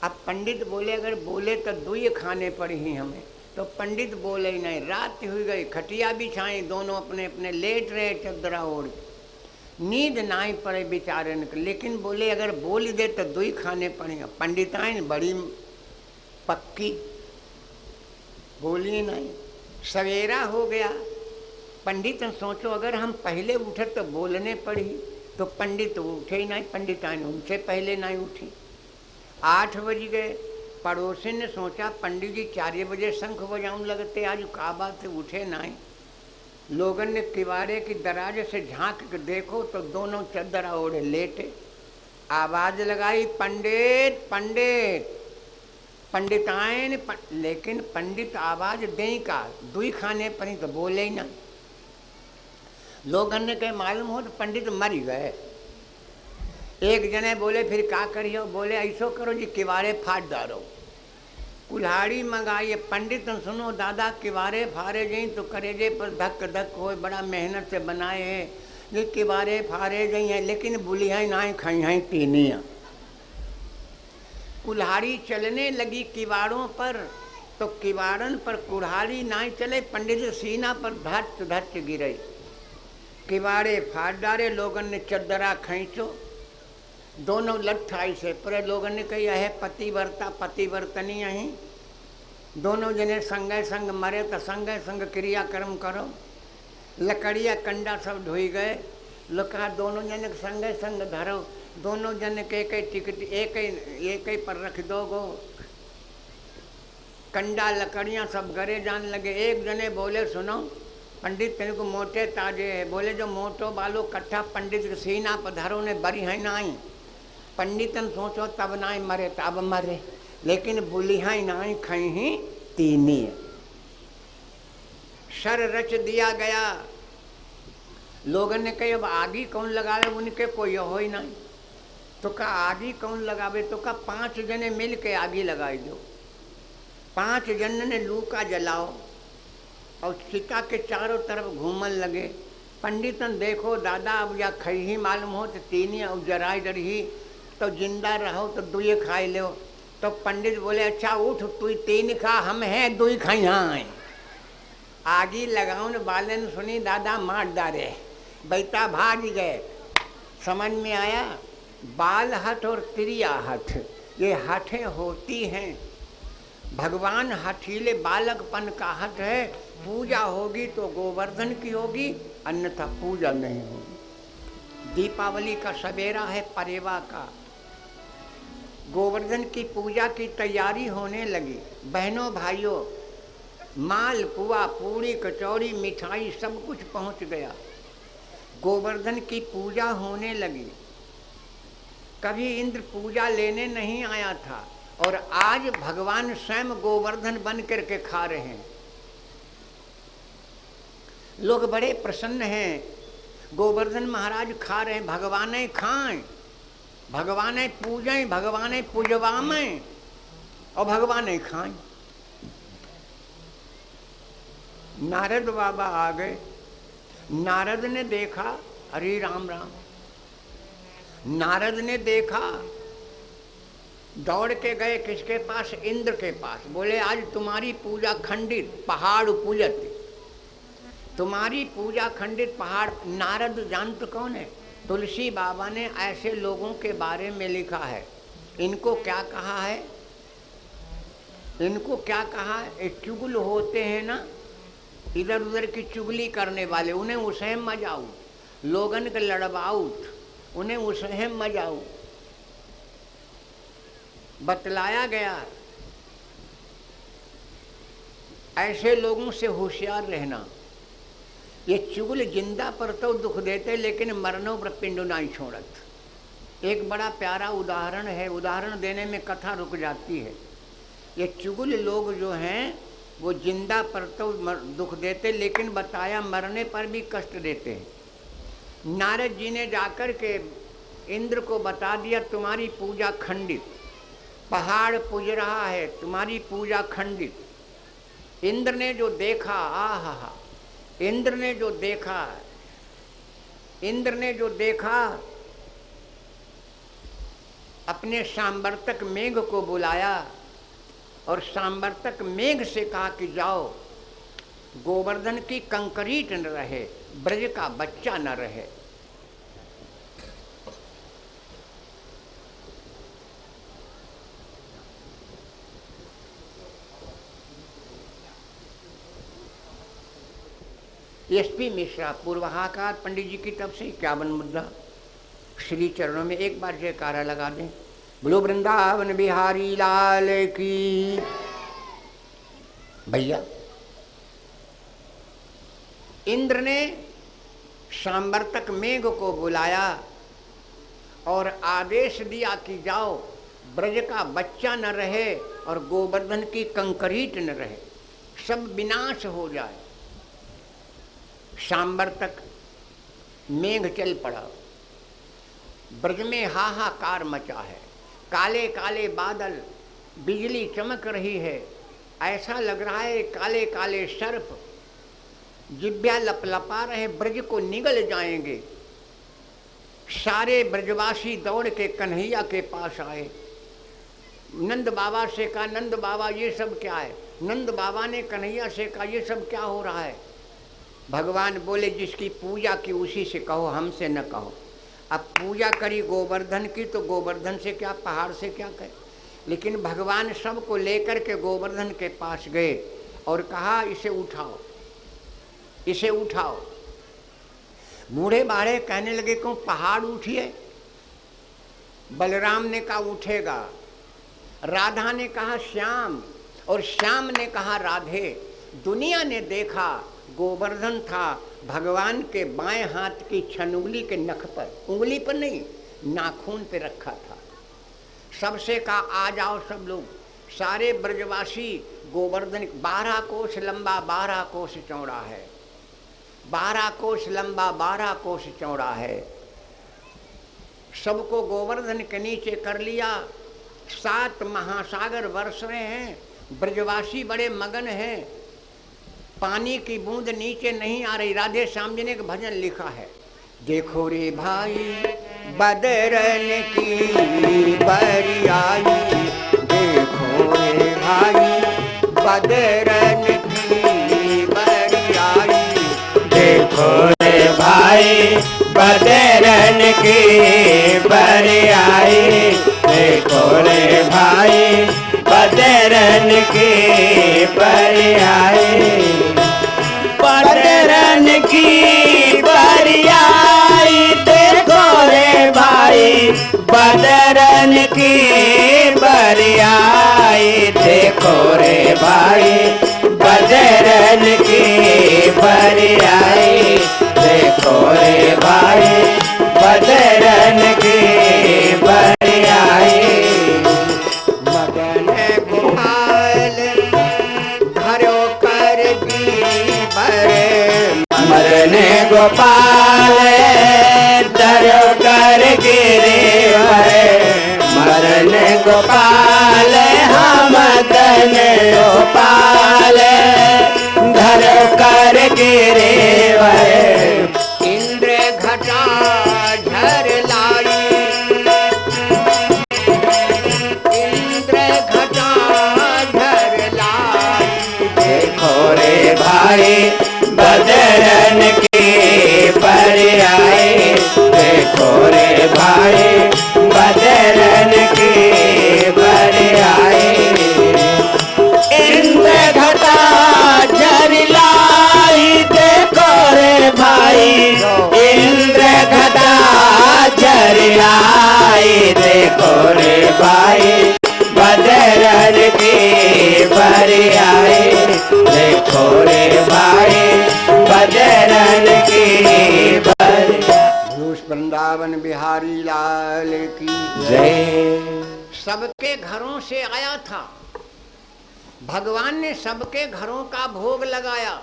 अब पंडित बोले अगर बोले तो 2 खाने पड़े ही हमें, तो पंडित बोले नहीं। रात हुई गई, खटिया बिछाई, दोनों अपने अपने लेट रहे चदरा ओढ़, नींद ना ही पड़े बेचारे को, लेकिन बोले अगर बोल दे तो 2 खाने पड़ेगा। पंडिताइन बड़ी पक्की, बोली नहीं। सवेरा हो गया, पंडित सोचो अगर हम पहले उठे तो बोलने पड़ी, तो पंडित उठे ही नहीं, पंडिताइन उनसे पहले नहीं उठी। 8 बज गए, पड़ोसी ने सोचा पंडित जी 4 बजे शंख बजाऊं लगते, आज का बात से उठे नहीं। लोगन ने किवाड़े की दराजे से झांक के देखो तो दोनों चदरा ओढ़े लेटे। आवाज लगाई पंडित पंडित, पंडिताइन लेकिन पंडित आवाज दें का 2 खाने पड़ी तो बोले ही नहीं। लोगन ने कहे मालूम हो तो पंडित मर गए। एक जने बोले फिर क्या करियो, बोले ऐसो करो जी किवाड़े फाड़ डालो, कुल्हाड़ी मंगाइए। पंडित सुनो दादा किवाड़े फाड़े जाई तो करेजे पर धक धक हो, बड़ा मेहनत से बनाए हैं, ये किवाड़े फाड़े जाई हैं, लेकिन बुलिया ना खाई हैं तीनिया। कुल्हाड़ी चलने लगी किवाड़ों पर, तो किवाड़न पर कुल्हाड़ी ना चले, पंडित सीना पर धच धच गिरे, किवाड़े फाड़ डाले। लोगन ने चदरा खींचो, दोनों लट्ठाई से पर लोगों ने कही है पतिव्रता पतिवर्तनी है, दोनों जने संगे संग मरे तो संगे संग क्रियाक्रम करो। लकड़िया कंडा सब ढोई गए, लोग कहा दोनों जने संगे संग धरो, दोनों जने के एक टिकट एक ही पर रख दो गो। कंडा लकड़ियाँ सब गरे जान लगे। एक जने बोले सुनो पंडित तेरे को मोटे ताजे है, बोले जो मोटो बालो कट्ठा पंडित के सीना पर धरो ने बरी है नाई। पंडितन सोचो तब नाई मरे तब मरे, लेकिन बुलिहाई नाई खई ही तीनी। शर रच दिया गया। लोगों ने कही अब आगी कौन लगावे, उनके कोई हो ही नहीं। तो का आगी कौन लगावे, तो का 5 जने मिल के आगी लगाई दो। 5 जन ने लूका जलाओ और चिता के चारों तरफ घूमन लगे। पंडितन देखो दादा अब या खई ही मालूम हो तो तीनी और जराई डरही, तो जिंदा रहो तो 2 खाई लो। तो पंडित बोले अच्छा उठ तू 3 खा, हम हैं 2 खाई। हाँ आगी लगाउन वाले ने सुनी दादा मार डारे, बैता भाग गए। समझ में आया, बाल हठ और त्रिया हठ ये हठें होती हैं। भगवान हठीले बालकपन का हठ है। पूजा होगी तो गोवर्धन की होगी, अन्यथा पूजा नहीं होगी। दीपावली का सवेरा है परेवा का, गोवर्धन की पूजा की तैयारी होने लगी। बहनों भाइयों, माल पुआ पूड़ी कचौड़ी मिठाई सब कुछ पहुंच गया। गोवर्धन की पूजा होने लगी। कभी इंद्र पूजा लेने नहीं आया था और आज भगवान स्वयं गोवर्धन बन करके खा रहे हैं। लोग बड़े प्रसन्न हैं, गोवर्धन महाराज खा रहे हैं। भगवान खाएं, भगवान पूजें, भगवान पूजवामें और भगवान खाएं। नारद बाबा आ गए। नारद ने देखा, अरे राम राम। नारद ने देखा, दौड़ के गए किसके पास, इंद्र के पास। बोले आज तुम्हारी पूजा खंडित, पहाड़ पूजत, तुम्हारी पूजा खंडित पहाड़। नारद जानते कौन है? तुलसी बाबा ने ऐसे लोगों के बारे में लिखा है। इनको क्या कहा है, इनको क्या कहा है? एक चुगल होते हैं ना, इधर उधर की चुगली करने वाले, उन्हें उसे मजाऊ, लोगन के लड़वाउट, उन्हें उसे मजाऊ। बतलाया गया ऐसे लोगों से होशियार रहना। ये चुगल जिंदा पर तो दुख देते, लेकिन मरनो पर पिंड नहीं छोड़त। एक बड़ा प्यारा उदाहरण है, उदाहरण देने में कथा रुक जाती है। ये चुगल लोग जो हैं वो जिंदा पर तो दुख देते, लेकिन बताया मरने पर भी कष्ट देते हैं। नारद जी ने जाकर के इंद्र को बता दिया, तुम्हारी पूजा खंडित, पहाड़ पूज रहा है, तुम्हारी पूजा खंडित। इंद्र ने जो देखा, आहा, इंद्र ने जो देखा, इंद्र ने जो देखा, अपने सांवर्तक मेघ को बुलाया और सांवर्तक मेघ से कहा कि जाओ, गोवर्धन की कंकरीट न रहे, ब्रज का बच्चा न रहे। एसपी मिश्रा पूर्वाहाकार पंडित जी की तरफ से 51 मुद्दा श्री चरणों में एक बार जयकारा लगा दें। बोलो वृंदावन बिहारी लाल की। भैया, इंद्र ने सांवर्तक मेघ को बुलाया और आदेश दिया कि जाओ, ब्रज का बच्चा न रहे और गोवर्धन की कंकरीट न रहे, सब विनाश हो जाए। सांवर्तक मेघ चल पड़ा, ब्रज में हाहाकार मचा है, काले काले बादल, बिजली चमक रही है, ऐसा लग रहा है काले काले सर्प जिब्या लपलपा रहे, ब्रज को निगल जाएंगे। सारे ब्रजवासी दौड़ के कन्हैया के पास आए, नंद बाबा से कहा, नंद बाबा ये सब क्या है? नंद बाबा ने कन्हैया से कहा, ये सब क्या हो रहा है? भगवान बोले, जिसकी पूजा की उसी से कहो, हमसे न कहो। अब पूजा करी गोवर्धन की तो गोवर्धन से क्या, पहाड़ से क्या कहे? लेकिन भगवान सबको लेकर के गोवर्धन के पास गए और कहा, इसे उठाओ, इसे उठाओ। बूढ़े बाढ़े कहने लगे, क्यों पहाड़ उठिए? बलराम ने कहा उठेगा, राधा ने कहा श्याम, और श्याम ने कहा राधे। दुनिया ने देखा गोवर्धन था भगवान के बाएं हाथ की छनुंगली के नख पर, उंगली पर नहीं, नाखून पे रखा था। सबसे कहा आ जाओ सब लोग, सारे ब्रजवासी। गोवर्धन 12 कोस लंबा, 12 कोस चौड़ा है, 12 कोस लंबा, 12 कोस चौड़ा है। सबको गोवर्धन के नीचे कर लिया। 7 महासागर वर्ष रहे हैं, ब्रजवासी बड़े मगन हैं, पानी की बूंद नीचे नहीं आ रही। राधे श्याम जी ने एक भजन लिखा है, देखो रे भाई बदरन की बरियाई, देखो रे भाई बदरन की बरियाई, देखो रे भाई बदरन की बरियाई, देखो रे भाई बदरन की बरियाई, बदरन की बरियाई, देखो रे भाई बदरन की बरियाई, देखो रे भाई बदरन की बरियाई, देखो रे भाई बदरन की बरियाई। मदन गोपाल धरो कर गिरिवर, मदन गोपाल धरो कर गिरिवर, मदन गोपाल हम मदन गोपाल धरो कर गिरिवर, इंद्र घटा झर लाई, इंद्र घटा झर लाई, देखो रे भाई बदरन की बरियाई, देखो रे भाई बदरन की बरियाई, इंद्र घटा झर लाई, देखो रे भाई इंद्र घटा झर लाई, देखो रे भाई बदरन की बरियाई, बिहारी लाल की जय। सबके घरों से आया था, भगवान ने सबके घरों का भोग लगाया।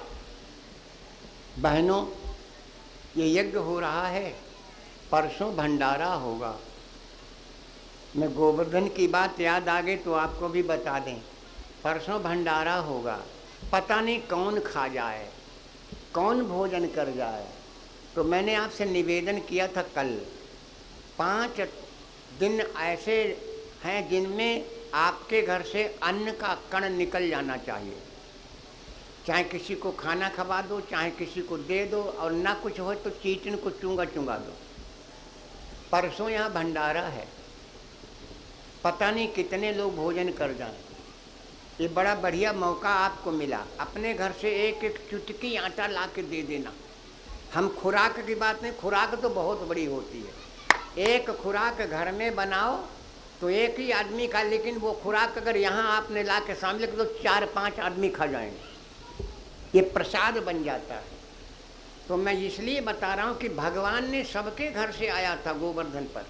बहनों, ये यज्ञ हो रहा है, परसों भंडारा होगा। मैं गोवर्धन की बात याद आ गई तो आपको भी बता दें, परसों भंडारा होगा। पता नहीं कौन खा जाए, कौन भोजन कर जाए। तो मैंने आपसे निवेदन किया था कल, 5 दिन ऐसे हैं जिनमें आपके घर से अन्न का कण निकल जाना चाहिए। चाहे किसी को खाना खवा दो, चाहे किसी को दे दो, और ना कुछ हो तो चीटन को चूंगा चुंगा दो। परसों यहाँ भंडारा है, पता नहीं कितने लोग भोजन कर जाएं। ये बड़ा बढ़िया मौका आपको मिला। अपने घर से एक एक चुटकी आटा ला के दे देना। हम खुराक की बात नहीं, खुराक तो बहुत बड़ी होती है। एक खुराक घर में बनाओ तो एक ही आदमी का, लेकिन वो खुराक अगर यहाँ आपने ला के सामने तो 4-5 आदमी खा जाएंगे। ये प्रसाद बन जाता है। तो मैं इसलिए बता रहा हूँ कि भगवान ने सबके घर से आया था गोवर्धन पर,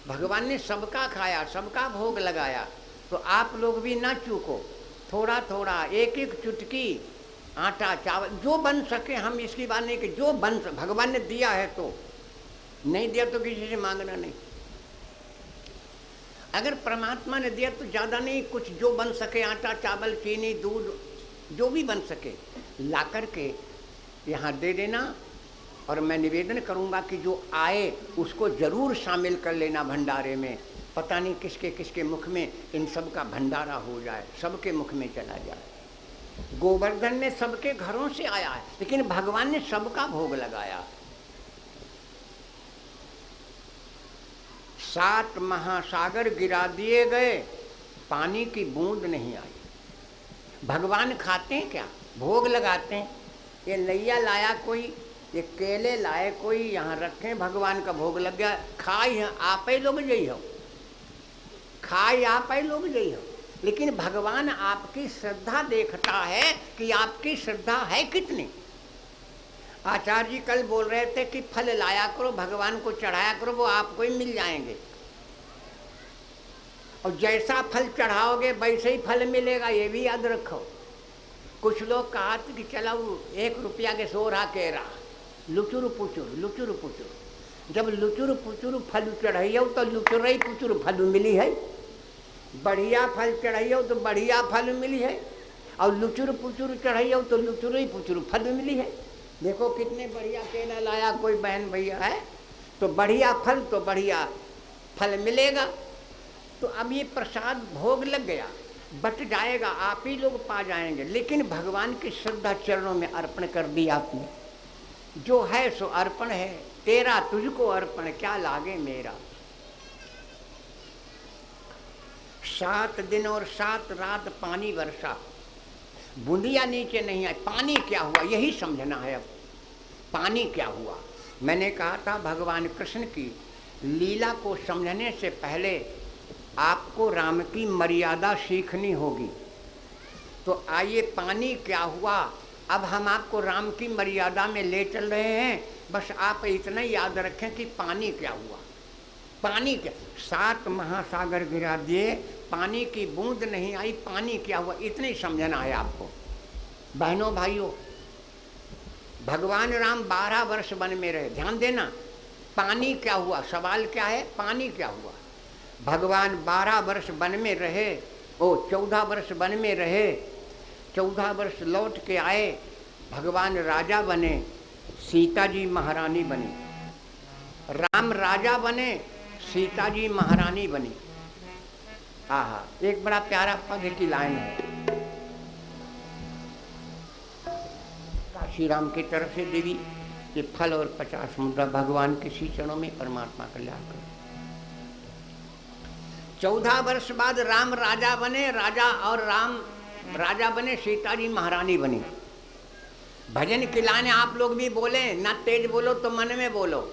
भगवान ने सबका खाया, सबका भोग लगाया। तो आप लोग भी ना चूको, थोड़ा थोड़ा एक एक चुटकी आटा चावल जो बन सके। हम इसकी बात नहीं कि जो बन सके, भगवान ने दिया है तो, नहीं दिया तो किसी से मांगना नहीं। अगर परमात्मा ने दिया तो ज़्यादा नहीं, कुछ जो बन सके, आटा चावल चीनी दूध जो भी बन सके ला कर के यहाँ दे देना। और मैं निवेदन करूँगा कि जो आए उसको ज़रूर शामिल कर लेना भंडारे में। पता नहीं किसके किसके मुख में इन सब का भंडारा हो जाए, सबके मुख में चला जाए। गोवर्धन ने सबके घरों से आया है, लेकिन भगवान ने सबका भोग लगाया। 7 महासागर गिरा दिए गए, पानी की बूंद नहीं आई। भगवान खाते हैं क्या? भोग लगाते हैं। ये नैया लाया कोई, ये केले लाए कोई, यहाँ रखें, भगवान का भोग लग गया। खाई आप ही लोग जई हो, खाई आप ही लोग जई हो। लेकिन भगवान आपकी श्रद्धा देखता है कि आपकी श्रद्धा है कितनी। आचार्य जी कल बोल रहे थे कि फल लाया करो, भगवान को चढ़ाया करो, वो आपको ही मिल जाएंगे। और जैसा फल चढ़ाओगे वैसे ही फल मिलेगा, ये भी याद रखो। कुछ लोग कहा कि चलो 1 रुपया के सोरा के रहा, लुचुर पुचुर लुचुर पुचुर। जब लुचुर पुचुर फल चढ़ाइयो तो लुचुर ही पुचुर फल मिली है। बढ़िया फल चढ़ाइयो तो बढ़िया फल मिली है, और लुचुर पुचुर चढ़ाइयो तो लुचुर ही पुचुर फल मिली है। देखो कितने बढ़िया केला लाया कोई बहन भैया है, तो बढ़िया फल तो बढ़िया फल मिलेगा। तो अब ये प्रसाद भोग लग गया, बट जाएगा, आप ही लोग पा जाएंगे। लेकिन भगवान की श्रद्धा चरणों में अर्पण कर दी आपने। जो है सो अर्पण है, तेरा तुझको अर्पण क्या लागे मेरा। 7 दिन और 7 रात पानी वर्षा, बूंदिया नीचे नहीं आई। पानी क्या हुआ यही समझना है। अब पानी क्या हुआ? मैंने कहा था भगवान कृष्ण की लीला को समझने से पहले आपको राम की मर्यादा सीखनी होगी। तो आइए, पानी क्या हुआ, अब हम आपको राम की मर्यादा में ले चल रहे हैं। बस आप इतना याद रखें कि पानी क्या हुआ। पानी क्या? 7 महासागर गिरा दिए, पानी की बूंद नहीं आई। पानी क्या हुआ इतना ही समझना है आपको। बहनों भाइयों, भगवान राम 12 वर्ष वन में रहे, ध्यान देना। पानी क्या हुआ, सवाल क्या है, पानी क्या हुआ। भगवान 12 वर्ष वन में रहे, 14 वर्ष वन में रहे। 14 वर्ष लौट के आए, भगवान राजा बने, सीता जी महारानी बनी। राम राजा बने, सीता जी महारानी बनी। आहा, एक बड़ा प्यारा पद की लाइन है काशी राम की तरफ से, देवी ये फल और 50 मुद्रा भगवान के श्री चरणों में परमात्मा कल्याण करो। 14 वर्ष बाद राम राजा बने, राजा बने, सीता जी महारानी बनी। भजन खिलाने आप लोग भी बोले, ना तेज बोलो तो मन में बोलो।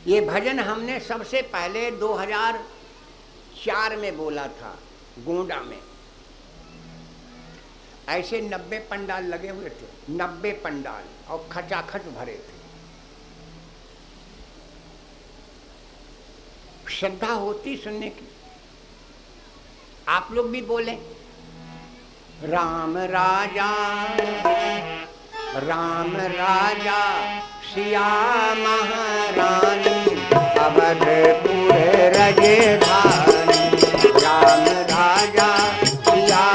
ये भजन हमने सबसे पहले 2004 में बोला था गोंडा में। ऐसे 90 पंडाल लगे हुए थे, 90 पंडाल, और खचाखच भरे थे। श्रद्धा होती सुनने की। आप लोग भी बोले राम राजा सिया महारानी अवधपुर रजधानी। राम राजा सिया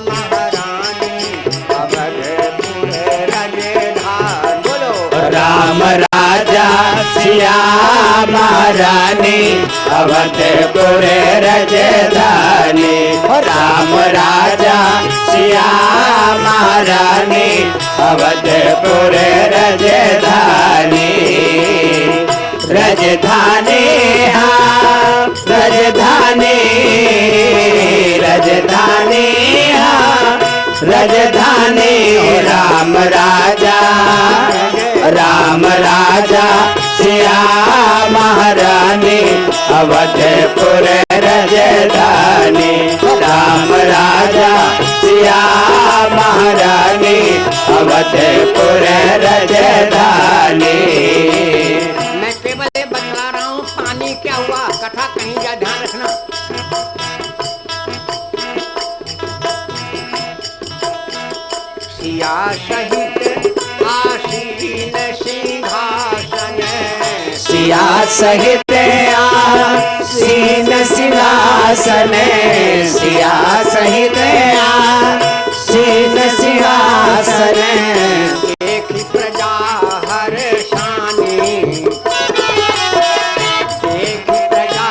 महारानी अवधपुर रजधानी। बोलो राम राजा सिया महारानी अवधपुर रजधानी। राम राजा सिया महारानी अवधपुर रजधानी। रजधानी हाँ रजधानी, रजधानी हाँ रजधानी। राम राजा सिया महारानी अवधपुर रजधानी। राम राजा सिया महारानी अवधपुर रजधानी। मैं केवल ये बतला रहा हूँ पानी क्या हुआ, कथा कहीं जा ध्यान रखना। सिया सहित आसीन सिंहासन। सिया सहित आसीन सिंहासन। सिया सहित आसीन सिंहासन। एक ही प्रजा हर शानी, एक ही प्रजा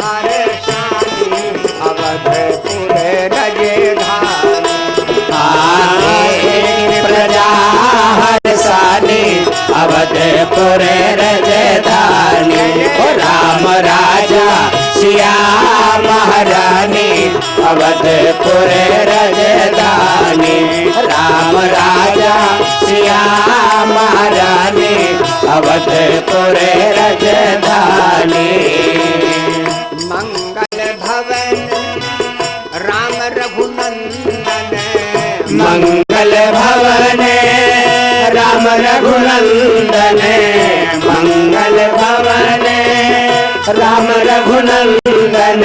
हर शानी अवधपुर रजधानी। प्रजा हर सानी अवधपुर रजधानी। राम राजा सिया महारानी अवधपुर रजधानी। राम राजा सिया महारानी अवधपुर रजधानी। मंगल भवन राम रघुनंदन। मंगल भवन राम रघुनंदन। मंगल भवन राम रघुनंदन।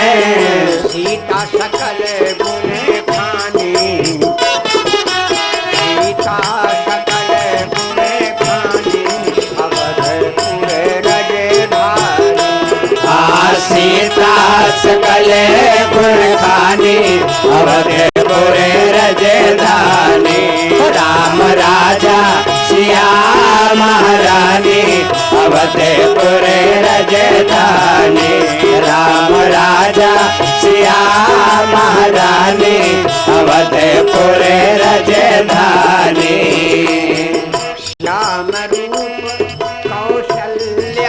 सीता सकल गुण खानी, सीता सकल गुण खानी अवधपुर रजधानी। सीता सकल गुण खानी अवधपुर रजधानी। राम राजा सिया महारानी अवधपुर रजधानी। राम राजा सिया महारानी अवधपुर रजधानी। श्याम रूप कौशल्यानंदन।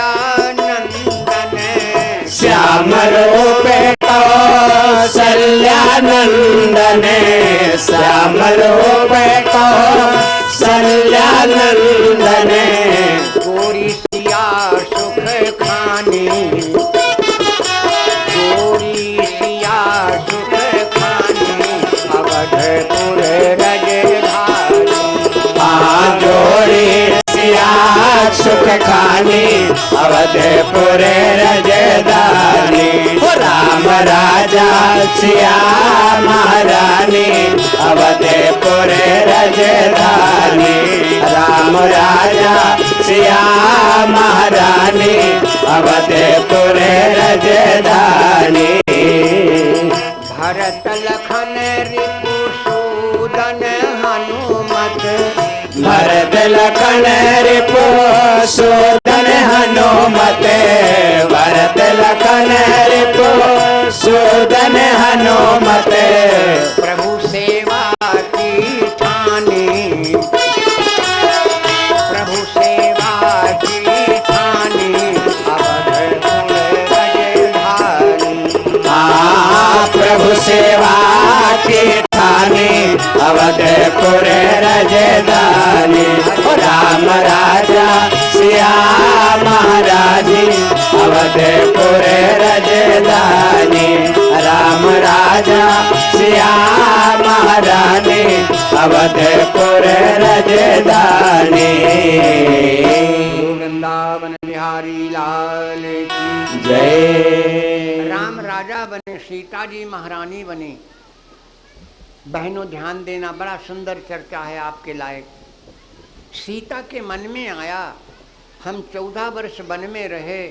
श्याम रूप कौशल्यानंदन। श्याम रूप कौशल्यानंदन। गोरी सिया सुख खानी, गोरी सिया सुख खानी अवधपुर रजधानी। जोड़ी सिया सुख खानी अवधपुर रजधानी। राम राजा सिया महारानी अवधपुर रजधानी। राम राजा सिया महारानी अवधपुर रजधानी। भरत लखन रिपुसूदन हनुमत। भरत लखन रिपुसूदन हनुमत। भरत लखन रिपुसूदन हनुमत। प्रभु सेवा की ठानी, प्रभु सेवा की ठानी अवधपुर रजधानी। प्रभु सेवा की ठानी अवधपुर रजधानी। राम राजा सिया महारानी अवधपुर रजधानी। राम राजा सिया महारानी अवधपुर रजधानी। वृंदावन बिहारी लाल की जय। राम राजा बने, सीता जी महारानी बने। बहनों ध्यान देना, बड़ा सुंदर चर्चा है आपके लायक। सीता के मन में आया, हम 14 वर्ष वन में रहे,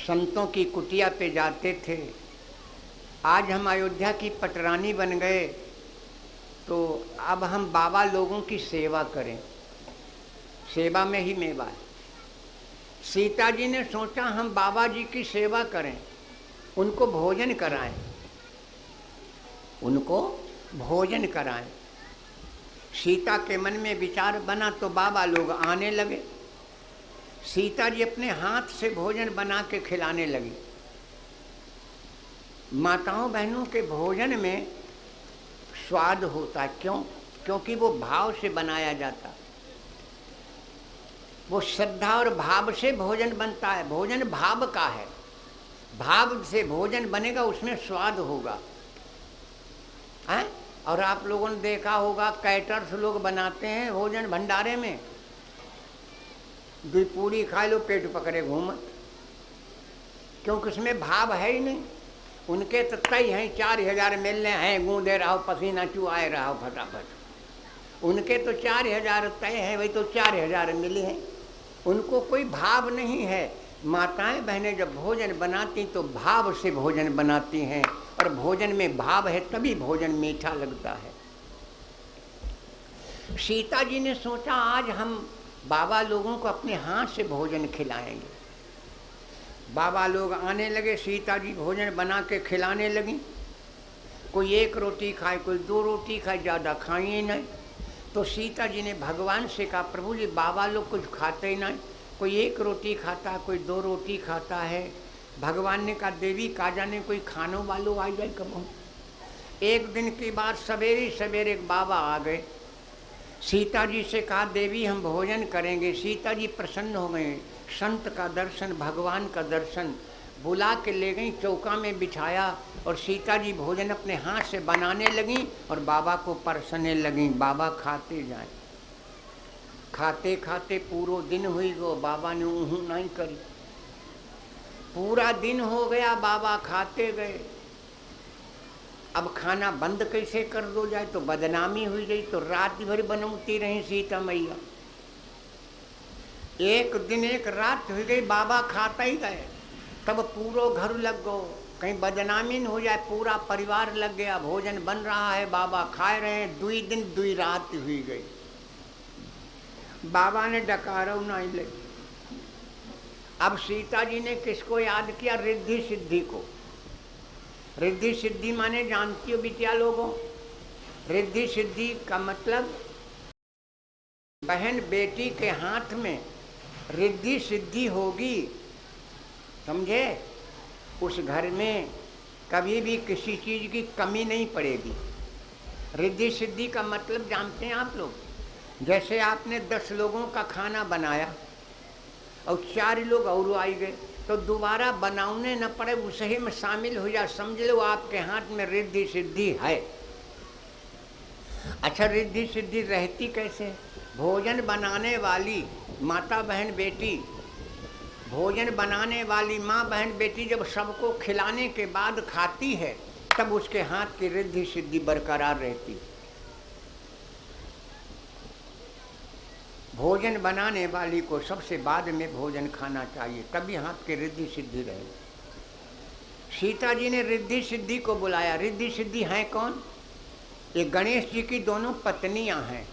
संतों की कुटिया पे जाते थे, आज हम अयोध्या की पटरानी बन गए, तो अब हम बाबा लोगों की सेवा करें, सेवा में ही मेवा है। सीता जी ने सोचा हम बाबा जी की सेवा करें, उनको भोजन कराएं, उनको भोजन कराएं। सीता के मन में विचार बना तो बाबा लोग आने लगे। सीता जी अपने हाथ से भोजन बना के खिलाने लगी। माताओं बहनों के भोजन में स्वाद होता है, क्यों? क्योंकि वो भाव से बनाया जाता, वो श्रद्धा और भाव से भोजन बनता है। भोजन भाव का है, भाव से भोजन बनेगा, उसमें स्वाद होगा है? और आप लोगों ने देखा होगा कैटर्स लोग बनाते हैं भोजन भंडारे में, 2 पूरी खा लो पेट पकड़े घूमत, क्योंकि उसमें भाव है ही नहीं। उनके तो तय हैं 4000 मिलने हैं, गूंदे रहो पसीना चुआए रहो फटाफट। उनके तो 4000 तय है, वही तो 4000 मिले हैं, उनको कोई भाव नहीं है। माताएं बहनें जब भोजन बनाती तो भाव से भोजन बनाती हैं, और भोजन में भाव है तभी भोजन मीठा लगता है। सीता जी ने सोचा आज हम बाबा लोगों को अपने हाथ से भोजन खिलाएंगे। बाबा लोग आने लगे, सीता जी भोजन बना के खिलाने लगी। कोई 1 रोटी खाए, कोई 2 रोटी खाए, ज़्यादा खाइए नहीं। तो सीता जी ने भगवान से कहा प्रभु जी बाबा लोग कुछ खाते ही नहीं, कोई 1 रोटी खाता है, कोई 2 रोटी खाता है। भगवान ने कहा देवी का जाने कोई खानों वालों आ जाए कब। एक दिन की बात, सवेरे सवेरे एक बाबा आ गए, सीता जी से कहा देवी हम भोजन करेंगे। सीता जी प्रसन्न हो गए, संत का दर्शन, भगवान का दर्शन, बुला के ले गई, चौका में बिछाया, और सीता जी भोजन अपने हाथ से बनाने लगी और बाबा को परसने लगी। बाबा खाते जाए, खाते खाते पूरा दिन हुई गो, बाबा ने ऊहू नहीं करी। पूरा दिन हो गया, बाबा खाते गए। अब खाना बंद कैसे कर दो जाए, तो बदनामी हुई गई, तो रात भर बनौती रही सीता मैया। एक दिन एक रात हो गई, बाबा खाता ही गए, तब पूरा घर लग गो, कहीं बदनामी न हो जाए, पूरा परिवार लग गया। भोजन बन रहा है, बाबा खाए रहे हैं, 2 दिन 2 रात हुई गई। बाबा ने डकारो नहीं लगी। अब सीता जी ने किसको याद किया? रिद्धि सिद्धि को। रिद्धि सिद्धि माने जानती हो बिटिया लोगों? रिद्धि सिद्धि का मतलब बहन बेटी के हाथ में रिद्धि सिद्धि होगी, समझे? उस घर में कभी भी किसी चीज की कमी नहीं पड़ेगी। रिद्धि सिद्धि का मतलब जानते हैं आप लोग? जैसे आपने 10 लोगों का खाना बनाया और 4 लोग और आई गए, तो दोबारा बनाने न पड़े, उसे में शामिल हो जाए, समझ लो आपके हाथ में रिद्धि सिद्धि है। अच्छा, रिद्धि सिद्धि रहती कैसे? भोजन बनाने वाली माता बहन बेटी, भोजन बनाने वाली माँ बहन बेटी जब सबको खिलाने के बाद खाती है, तब उसके हाथ की रिद्धि सिद्धि बरकरार रहती। भोजन बनाने वाली को सबसे बाद में भोजन खाना चाहिए, तभी हाथ की रिद्धि सिद्धि रहेगी। सीता जी ने रिद्धि सिद्धि को बुलाया। रिद्धि सिद्धि हैं कौन? ये गणेश जी की दोनों पत्नियां हैं,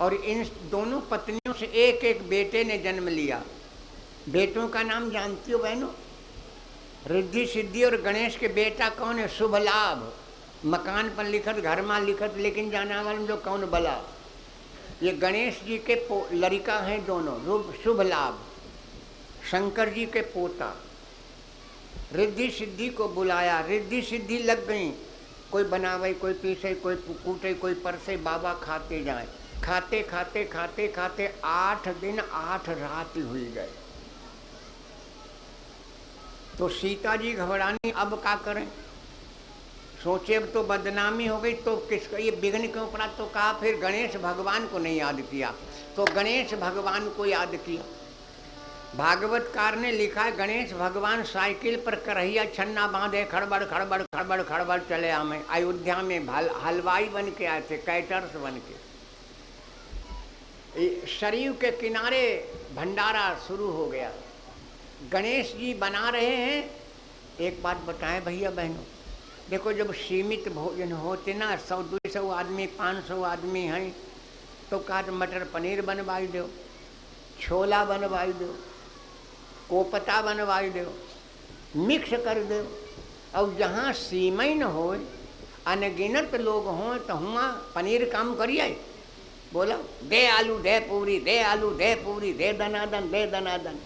और इन दोनों पत्नियों से एक एक बेटे ने जन्म लिया। बेटों का नाम जानती हो बहनों? रिद्धि सिद्धि और गणेश के बेटा कौन है? शुभ लाभ। मकान पर लिखत, घर में लिखत, लेकिन जाना वाले जो कौन बला। ये गणेश जी के लड़का हैं दोनों, शुभ लाभ, शंकर जी के पोता। रिद्धि सिद्धि को बुलाया, रिद्धि सिद्धि लग गई। कोई बनावे, कोई पीसे, कोई कूटे, कोई परसे, बाबा खाते जाए। खाते खाते खाते खाते 8 दिन 8 रात हुई गए। तो सीता जी घबरानी, अब क्या करें? सोचे अब तो बदनामी हो गई, तो किसका ये विघ्न क्यों पड़ा? तो कहा फिर गणेश भगवान को नहीं याद किया, तो गणेश भगवान को याद किया। भागवतकार ने लिखा है, गणेश भगवान साइकिल पर करहिया छन्ना बांधे खड़बड़ खड़बड़ खड़बड़ खड़बड़ चले आमे। अयोध्या में हलवाई बन के आए थे, कैटर्स बन के। सरयू के किनारे भंडारा शुरू हो गया, गणेश जी बना रहे हैं। एक बात बताएं भैया बहनों, देखो जब सीमित भोजन होते ना, 100-200 आदमी 500 आदमी हैं, तो का मटर पनीर बनवाई दो, छोला बनवाई दो, कोपता बनवाई दो, मिक्स कर दो। और जहाँ सीमई न हो, अनगिनत लोग हों, तो हुआ पनीर काम करिए। बोलो दे आलू दे पूरी, दे आलू दे पूरी, दे दनादन दे दनादन।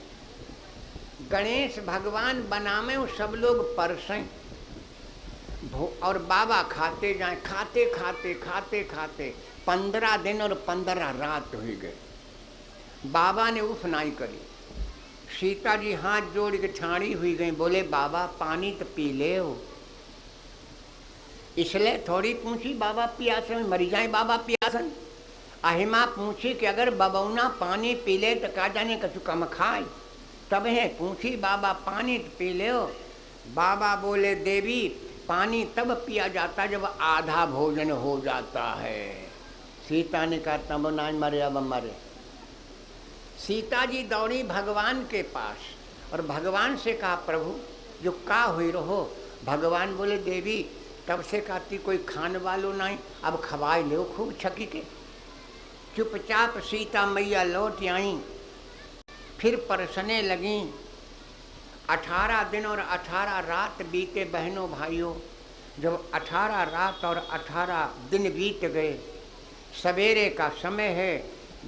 गणेश भगवान बनावे सब लोग परसें और बाबा खाते जाए, खाते खाते खाते खाते 15 दिन और 15 रात हो गए। बाबा ने उफ नाई करी। सीता जी हाथ जोड़ के छाड़ी हुई गई, बोले बाबा पानी तो पी ले हो। इसलिए थोड़ी पूछी बाबा पियासन, मरी जाए बाबा पियासन। अहिमा पूछी कि अगर बबौना पानी पी ले तो का जाने कछु कम खाए, तब है पूछी बाबा पानी तो पी ले हो। बाबा बोले देवी पानी तब पिया जाता जब आधा भोजन हो जाता है। सीता ने कहा तब ना मरे, अब मरे। सीता जी दौड़ी भगवान के पास और भगवान से कहा प्रभु जो का हुई रहो। भगवान बोले देवी तब से कहती कोई खाने वालों नहीं, अब खवाए लो खूब छकी के। चुपचाप सीता मैया लौट आई, फिर परसने लगी। 18 दिन और 18 रात बीते बहनों भाइयों। जब 18 रात और 18 दिन बीत गए, सवेरे का समय है,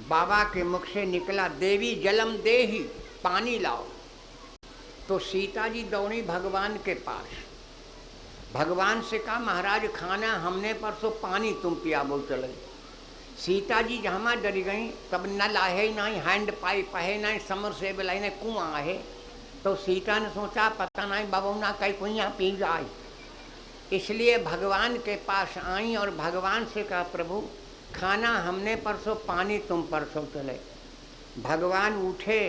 बाबा के मुख से निकला देवी जलम देही, पानी लाओ। तो सीता जी दौड़ी भगवान के पास, भगवान से कहा महाराज खाना हमने परसों, पानी तुम पियाबो चले। सीता जी जहाँ डरी गई, तब नल आहे नहीं, हैंड पाइप है नहीं, समरसेबल है नहीं, कुआं है। तो सीता ने सोचा पता नहीं बबौना कहीं कुइयाँ पी जाए, इसलिए भगवान के पास आई और भगवान से कहा प्रभु खाना हमने परसों, पानी तुम परसों चले। भगवान उठे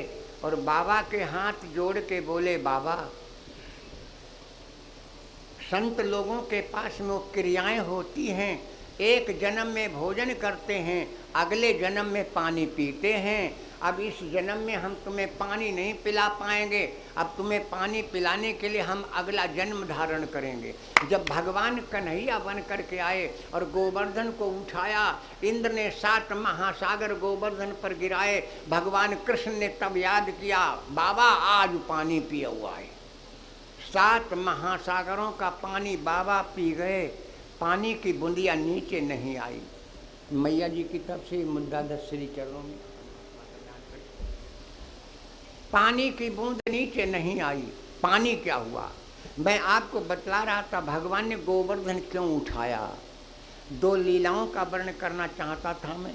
और बाबा के हाथ जोड़ के बोले बाबा संत लोगों के पास में वो क्रियाएं होती हैं, एक जन्म में भोजन करते हैं, अगले जन्म में पानी पीते हैं। अब इस जन्म में हम तुम्हें पानी नहीं पिला पाएंगे, अब तुम्हें पानी पिलाने के लिए हम अगला जन्म धारण करेंगे। जब भगवान कन्हैया बन करके आए और गोवर्धन को उठाया, इंद्र ने 7 महासागर गोवर्धन पर गिराए। भगवान कृष्ण ने तब याद किया बाबा आज पानी पिया हुआ है। 7 महासागरों का पानी बाबा पी गए, पानी की बूंदियाँ नीचे नहीं आई। मैया जी की तरफ से मुद्दा 10 श्री चरणों में पानी की बूंद नीचे नहीं आई। पानी क्या हुआ मैं आपको बतला रहा था। भगवान ने गोवर्धन क्यों उठाया, 2 लीलाओं का वर्णन करना चाहता था मैं।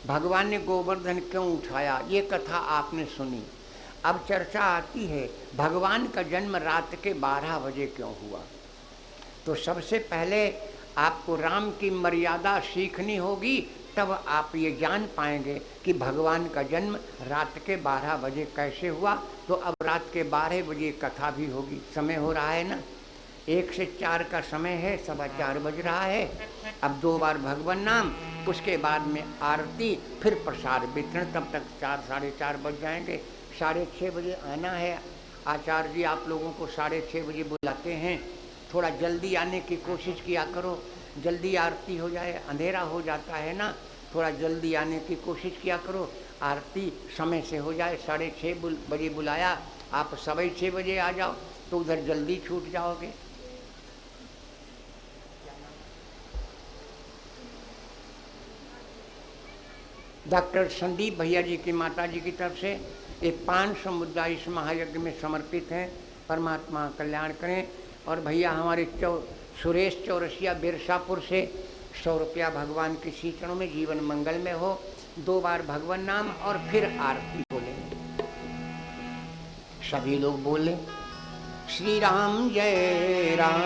भगवान ने गोवर्धन क्यों उठाया ये कथा आपने सुनी। अब चर्चा आती है भगवान का जन्म रात के 12 बजे क्यों हुआ। तो सबसे पहले आपको राम की मर्यादा सीखनी होगी, तब आप ये जान पाएंगे कि भगवान का जन्म रात के 12 बजे कैसे हुआ। तो अब रात के 12 बजे कथा भी होगी। समय हो रहा है ना, 1 से 4 का समय है, 4:15 बज रहा है। अब 2 बार भगवान नाम, उसके बाद में आरती, फिर प्रसाद वितरण, तब तक 4 साढ़े 4 बज जाएंगे। 6:30 बजे आना है। आचार्य जी आप लोगों को 6:30 बजे बुलाते हैं, थोड़ा जल्दी आने की कोशिश किया करो, जल्दी आरती हो जाए, अंधेरा हो जाता है ना, थोड़ा जल्दी आने की कोशिश किया करो, आरती समय से हो जाए। 6:30 बजे बुलाया, आप 6:15 बजे आ जाओ तो उधर जल्दी छूट जाओगे। डॉक्टर संदीप भैया जी की माता जी की तरफ से एक 500 मुद्दा इस महायज्ञ में समर्पित है। परमात्मा कल्याण करें। और भैया हमारे सुरेश चौरसिया बिरसापुर से 100 रुपया भगवान के श्री चरणों में, जीवन मंगल में हो। 2 बार भगवान नाम और फिर आरती बोले। सभी लोग बोले श्री राम जय राम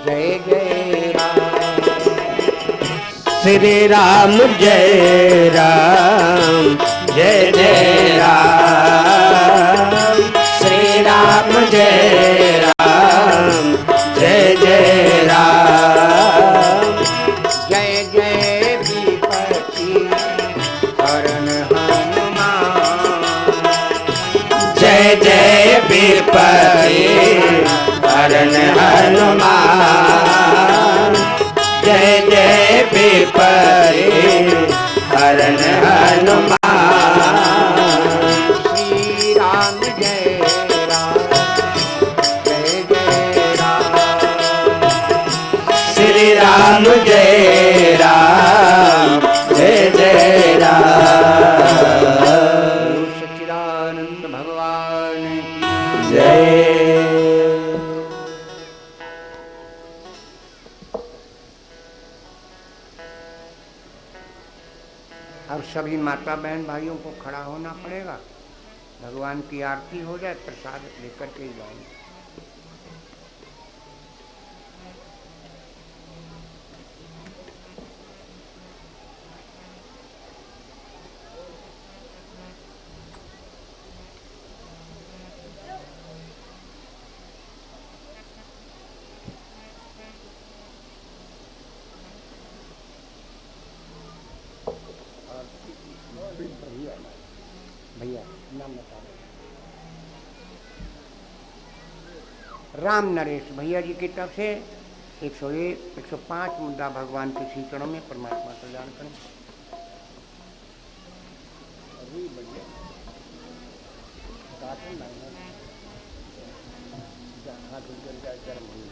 जय जय राम। श्री राम जय राम जय जय राम। श्री राम जय राम जय जय राम। जय जय विपत्ति हरण हनुमान। जय जय विपत्ति हरण हनुमान। जय जय विपत्ति हरण हनुमान। श्री राम जय राम जय जय राम। श्री राम जय राम जय जय राम। सच्चिदानंद भगवान की जय। अब सभी माता बहन भाइयों को खड़ा होना पड़ेगा। भगवान की आरती हो जाए, प्रसाद लेकर के ही जाएंगे। भैया नाम बता दो। राम नरेश भैया जी की तरफ से 101, 105 मुद्दा भगवान के श्री चरणों में परमात्मा कल्याण करें। अभी भैया काटन लाना जहाँ गुजर जाए गर्म हो।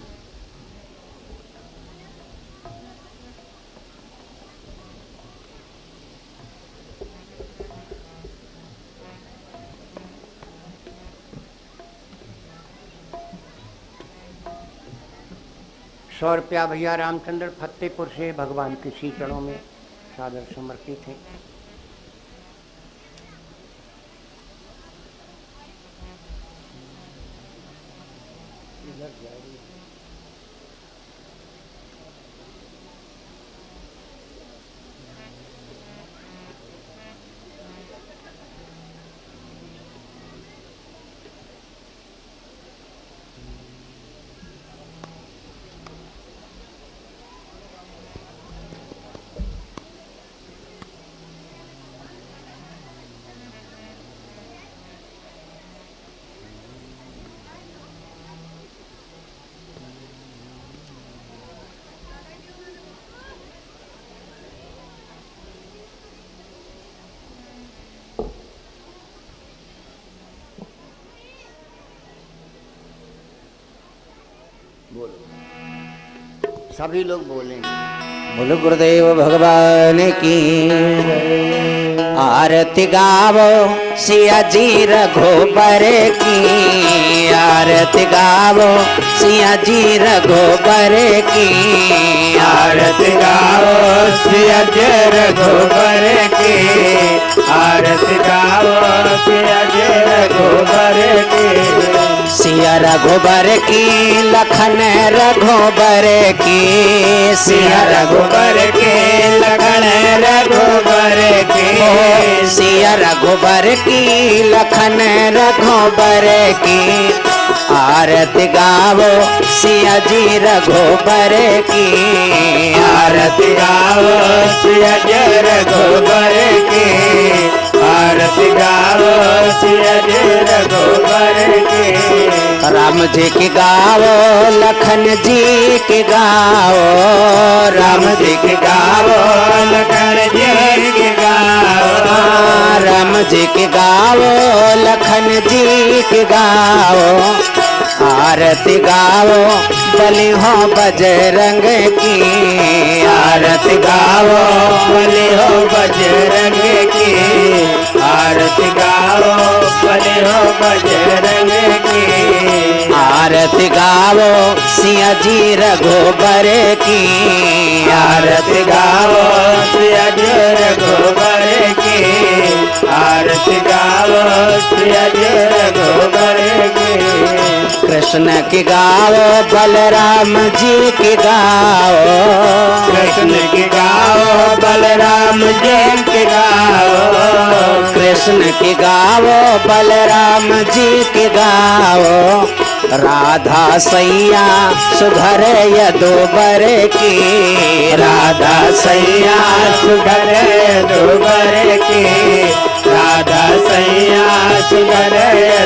₹100 भैया रामचंद्र फतेहपुर से भगवान के श्री चरणों में सादर समर्पित है। बोलो, सभी लोग बोलेंगे। बोलो गुरुदेव भगवान की। आरती गावो सिया जी रघुबर की। आरती गावो सिया जी रघुबर की। आरती गावो सिया जी रघुबर की। आरती गावो सिया जी रघुबर की। सिया रघुबर की लखन रघुबर की। सिया रघुबर की लखन रघुबर की। सिया रघुबर की लखन रघुबर की। आरती गावो सिया जी रघुबर की। आरती गावो सिया जी रघुबर की। आरती गावो सिया जी रघुबर की। राम जी की गावो लखन जी की गावो। राम जी की गावो लखन जी की गावो। राम जी की गावो लखन जी की गावो। आरती गावो बलि हो बजरंग की। आरती गावो बलि हो बजरंग की। आरती गावो बलि हो बजरंग की। आरती गावो सिया जी रघुबर की। आरती गावो सिया जी रघुबर की। आरती गावो सिया जी रघुबर की। कृष्ण कृष्ण की गाओ बलराम जी की गाओ कृष्ण की गाओ बलराम जी की गाओ कृष्ण की गाओ बलराम जी की गाओ राधा सैया सुधर यदुबर की राधा सैया सुधर दोबर की राधा सैया सुधर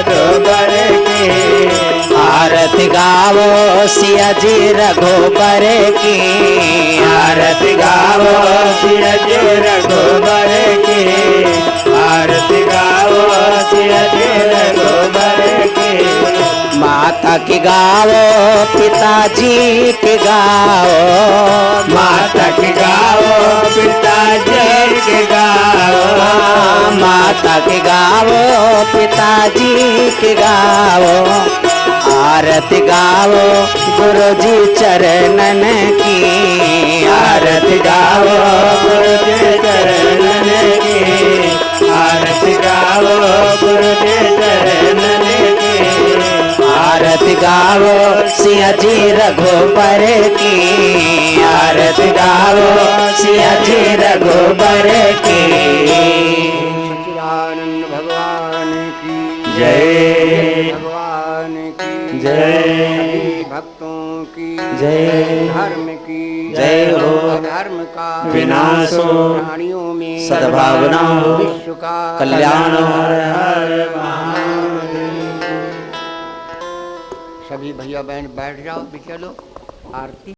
दोबर की आरती गावो सिया जी रघुबर की आरती गाओ सिया जी रघुबर की आरती गाओ सिया जी रघुबर की माता की गावो पिताजी की गाओ माता की गाओ पिताजी की गाओ माता की गावो पिताजी की गाओ आरती गावो गुरु जी चरणन की आरती गाओ गुरु जी चरणन की आरती गाओ गुरु जी चरणन की आरती गावो सिया जी रघुबर की आरती गावो सिया जी रघुबर की सच्चिदानंद भगवान की जय भगवान की जय सभी भक्तों की जय धर्म की जय हो धर्म का विनाश हो प्राणियों में सद्भावना हो विश्व का कल्याण हो हर महादेव सभी भैया बहन बैठ जाओ भी चलो आरती